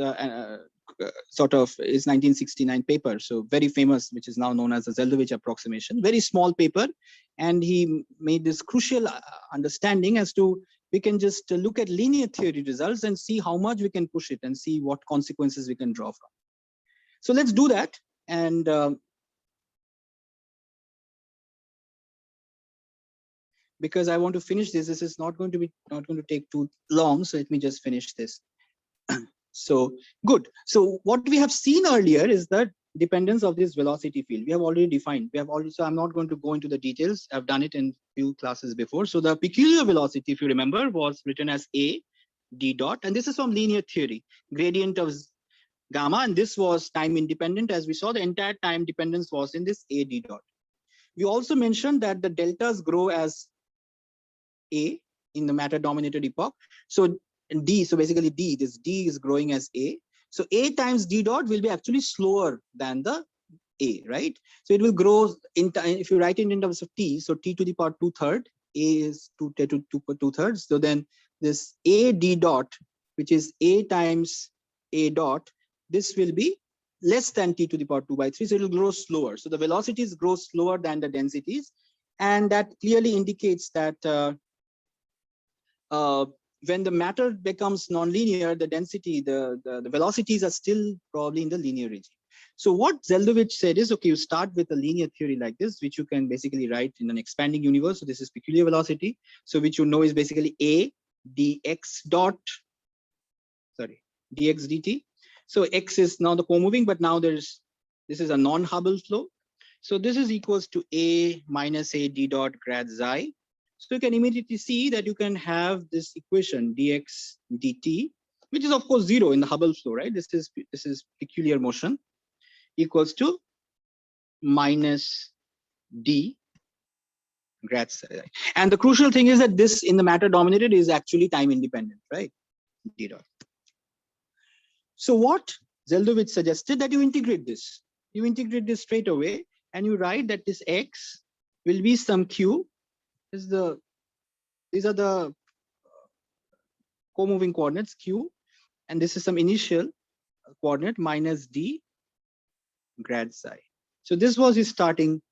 Speaker 1: sort of his 1969 paper. So very famous, which is now known as the Zeldovich approximation. Very small paper, and he made this crucial understanding as to we can just look at linear theory results and see how much we can push it and see what consequences we can draw from. So let's do that. And because I want to finish this is not going to take too long. So let me just finish this. So good. So what we have seen earlier is the dependence of this velocity field. We have already defined. So I'm not going to go into the details. I've done it in few classes before. So the peculiar velocity, if you remember, was written as A d dot, and this is from linear theory, gradient of gamma, and this was time independent. As we saw, the entire time dependence was in this A d dot. We also mentioned that the deltas grow as A in the matter dominated epoch. So D, so basically this D is growing as A. So A times D dot will be actually slower than the A, right? So it will grow in time, if you write it in terms of T, so T to the power 2/3, A is 2/3. So then this A D dot, which is A times A dot, this will be less than T to the power 2/3. So it will grow slower. So the velocities grow slower than the densities. And that clearly indicates that when the matter becomes nonlinear, the density, the velocities are still probably in the linear regime. So what Zeldovich said is, okay, you start with a linear theory like this, which you can basically write in an expanding universe. So this is peculiar velocity. So which you know is basically A dx dot, sorry, dx dt. So x is now the co-moving, but now this is a non-Hubble flow. So this is equals to A minus A d dot grad xi. So you can immediately see that you can have this equation dx dt, which is of course 0 in the Hubble flow, right? This is peculiar motion, equals to minus d grad psi. And the crucial thing is that this in the matter dominated is actually time independent, right? D dot. So what Zeldovich suggested that you integrate this. You integrate this straight away, and you write that this x will be some q. These are the co-moving coordinates q, and this is some initial coordinate minus d grad psi. So this was his starting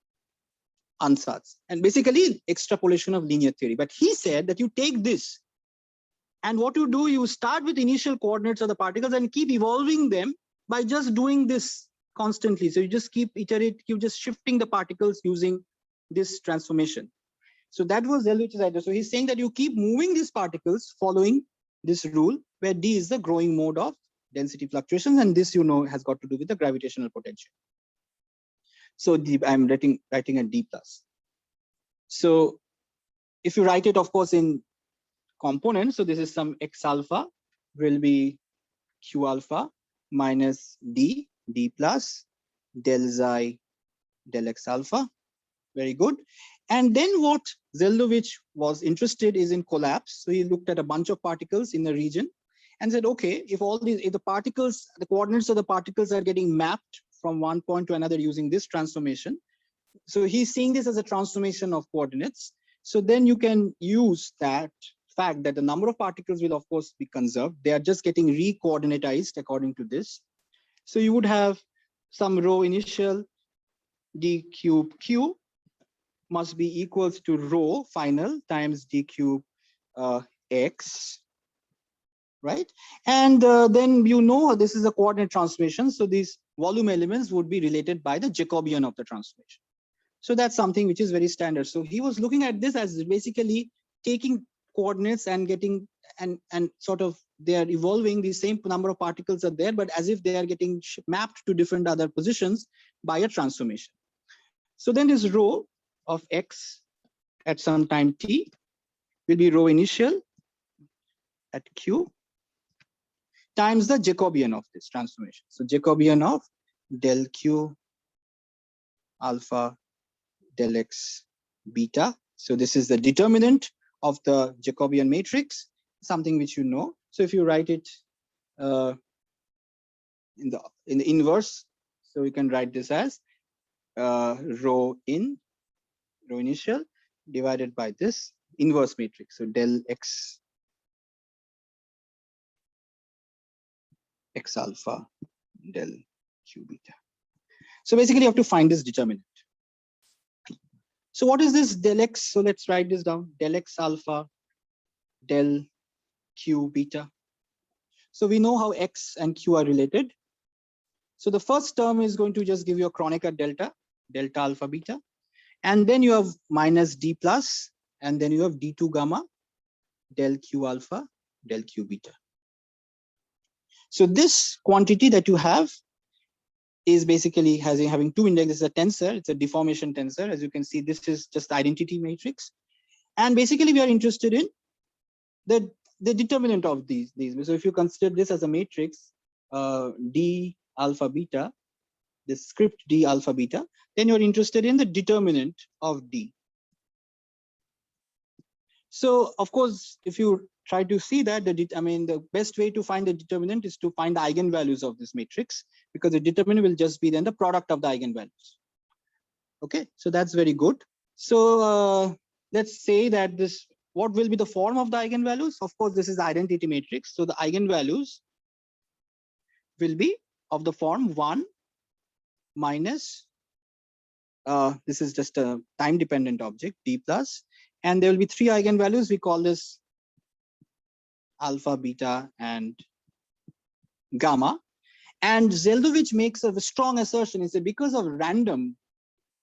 Speaker 1: ansatz, and basically extrapolation of linear theory. But he said that you take this, and what you do, you start with initial coordinates of the particles and keep evolving them by just doing this constantly. So you just keep you're just shifting the particles using this transformation. So that was Zeldovich's idea. So he's saying that you keep moving these particles following this rule, where D is the growing mode of density fluctuations, and this, you know, has got to do with the gravitational potential. So I'm writing a D plus. So if you write it, of course, in components, so this is some X alpha will be Q alpha minus D plus del xi del X alpha. Very good. And then what Zeldovich was interested is in collapse. So he looked at a bunch of particles in the region and said, okay, if the particles, the coordinates of the particles are getting mapped from one point to another using this transformation. So he's seeing this as a transformation of coordinates. So then you can use that fact that the number of particles will, of course, be conserved. They are just getting re-coordinatized according to this. So you would have some rho initial d cube q must be equals to rho final times d cube x, right? And then you know this is a coordinate transformation. So these volume elements would be related by the Jacobian of the transformation. So that's something which is very standard. So he was looking at this as basically taking coordinates and getting and sort of they are evolving, the same number of particles are there, but as if they are getting mapped to different other positions by a transformation. So then this rho of x at some time t will be rho initial at q times the Jacobian of this transformation. So Jacobian of del q alpha del x beta. So this is the determinant of the Jacobian matrix, something which you know. So if you write it in the inverse, so we can write this as rho initial divided by this inverse matrix. So del x alpha del q beta. So basically you have to find this determinant. So what is this del x? So let's write this down. Del x alpha del q beta. So we know how x and q are related. So the first term is going to just give you a Kronecker delta alpha beta. And then you have minus d plus, and then you have d2 gamma del q alpha del q beta. So this quantity that you have is basically having two indexes. It's a tensor, it's a deformation tensor. As you can see, this is just the identity matrix. And basically we are interested in the determinant of these. So if you consider this as a matrix, d alpha beta, the script d alpha beta, then you're interested in the determinant of d. So of course, if you try to see that, the best way to find the determinant is to find the eigenvalues of this matrix, because the determinant will just be then the product of the eigenvalues. Okay, so that's very good. So let's say that this, what will be the form of the eigenvalues? Of course, this is the identity matrix. So the eigenvalues will be of the form 1 minus, this is just a time dependent object, d plus, and there will be three eigenvalues. We call this alpha, beta, and gamma. And Zeldovich makes a strong assertion. He said because of random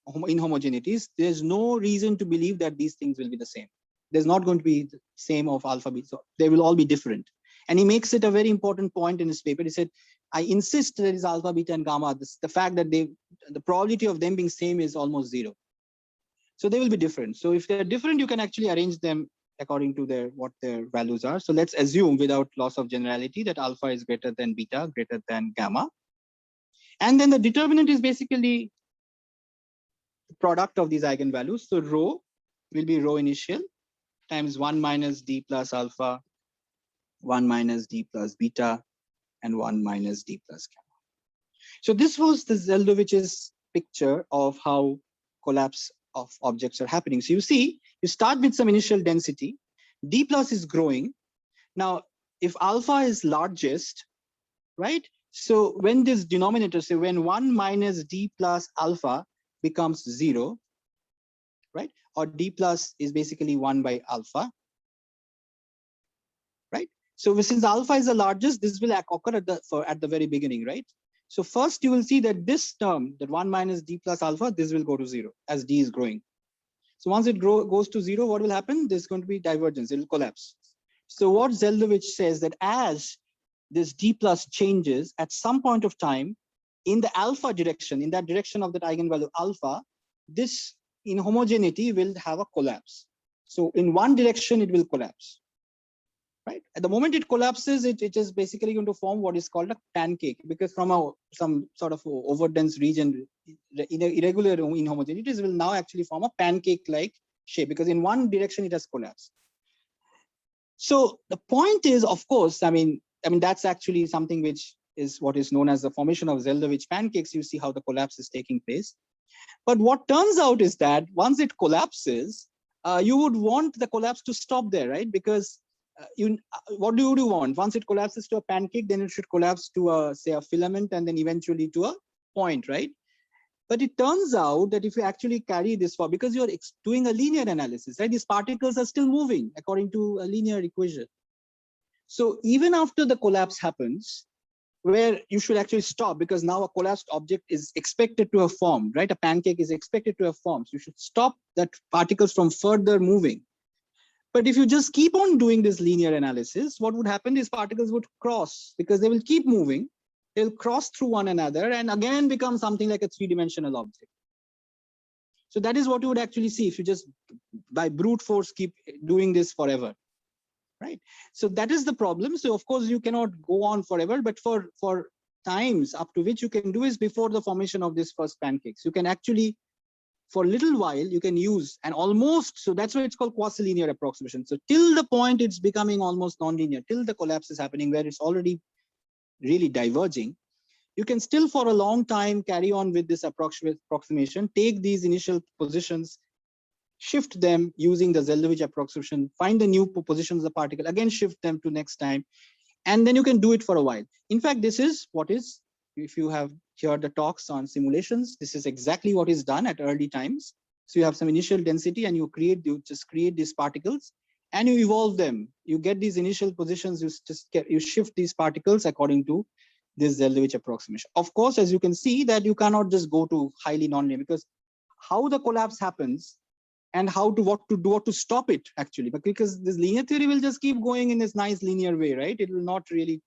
Speaker 1: inhomogeneities, there's no reason to believe that these things will be the same. There's not going to be the same of alpha, beta. So they will all be different. And he makes it a very important point in his paper. He said, I insist there is alpha, beta, and gamma. The fact that the probability of them being same is almost 0. So they will be different. So if they're different, you can actually arrange them according to what their values are. So let's assume, without loss of generality, that alpha is greater than beta, greater than gamma. And then the determinant is basically the product of these eigenvalues. So rho will be rho initial times 1 minus d plus alpha, 1 minus d plus beta, and 1 minus d plus gamma. So this was the Zeldovich's picture of how collapse of objects are happening. So you see, you start with some initial density, d plus is growing. Now, if alpha is largest, right? So when this denominator, say when 1 minus d plus alpha becomes 0, right? Or D plus is basically 1 by alpha, right? So since alpha is the largest, this will occur at the very beginning, right? So first you will see that this term, that 1 minus D plus alpha, this will go to 0 as D is growing. So once it goes to 0, what will happen? There's going to be divergence, it will collapse. So what Zeldovich says that as this D plus changes at some point of time in the alpha direction, in that direction of that eigenvalue alpha, this inhomogeneity will have a collapse. So in one direction, it will collapse, right? At the moment it collapses, it is basically going to form what is called a pancake, because from some sort of overdense region, in irregular inhomogeneities will now actually form a pancake-like shape, because in one direction it has collapsed. So the point is, of course, I mean that's actually something which is what is known as the formation of Zeldovich pancakes. You see how the collapse is taking place. But what turns out is that once it collapses, you would want the collapse to stop there, right? Because what do you want? Once it collapses to a pancake, then it should collapse to say a filament and then eventually to a point, right? But it turns out that if you actually carry this forward, because you're doing a linear analysis, right? These particles are still moving according to a linear equation. So even after the collapse happens, where you should actually stop, because now a collapsed object is expected to have formed, right? A pancake is expected to have formed. So you should stop that particles from further moving. But if you just keep on doing this linear analysis, what would happen is particles would cross, because they will keep moving. They'll cross through one another and again become something like a three-dimensional object. So that is what you would actually see if you just by brute force keep doing this forever, right? So that is the problem. So of course you cannot go on forever, but for times up to which you can do is before the formation of this first pancakes. You can actually, for a little while, you can use and almost, so that's why it's called quasi-linear approximation. So till the point it's becoming almost nonlinear, till the collapse is happening where it's already really diverging, you can still for a long time carry on with this approximation, take these initial positions, shift them using the Zeldovich approximation, find the new positions of the particle, again shift them to next time, and then you can do it for a while. In fact, this is what is, if you have heard the talks on simulations, this is exactly what is done at early times. So you have some initial density and you just create these particles and you evolve them. You get these initial positions, you shift these particles according to this Zeldovich approximation. Of course, as you can see that you cannot just go to highly nonlinear, because how the collapse happens and what to stop it actually, but because this linear theory will just keep going in this nice linear way, right? It will not really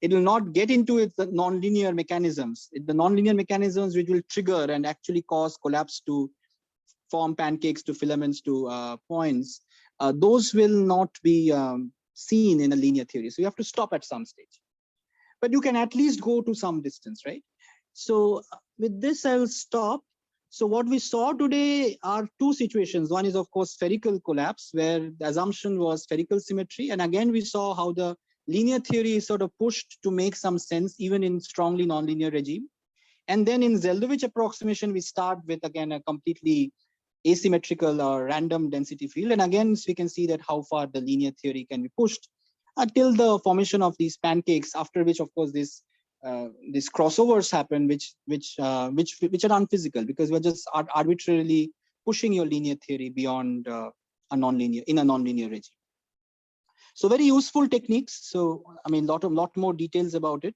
Speaker 1: it will not get into its nonlinear mechanisms. The nonlinear mechanisms which will trigger and actually cause collapse to form pancakes to filaments to points, those will not be seen in a linear theory. So you have to stop at some stage, but you can at least go to some distance, right? So with this, I will stop. So what we saw today are two situations. One is, of course, spherical collapse, where the assumption was spherical symmetry. And again, we saw how the linear theory is sort of pushed to make some sense, even in strongly nonlinear regime. And then in Zeldovich approximation, we start with, again, a completely asymmetrical or random density field. And again, we can see that how far the linear theory can be pushed until the formation of these pancakes, after which, of course, these crossovers happen, which are unphysical, because we're just arbitrarily pushing your linear theory beyond a nonlinear regime. So very useful techniques. So I mean, lot more details about it,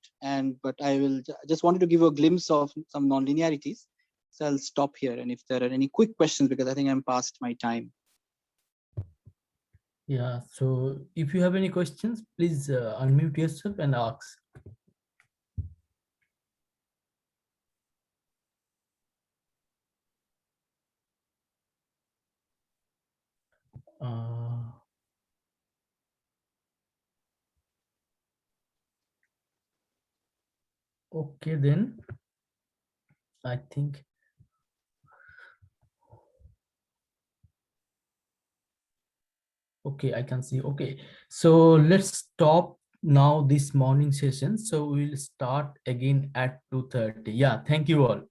Speaker 1: but I will just wanted to give a glimpse of some nonlinearities. So I'll stop here, and if there are any quick questions, because I think I'm past my time.
Speaker 2: Yeah, so if you have any questions, please unmute yourself and ask. Okay, then I think okay, I can see. Okay, so let's stop now this morning session. So we'll start again at 2:30. Yeah, thank you all.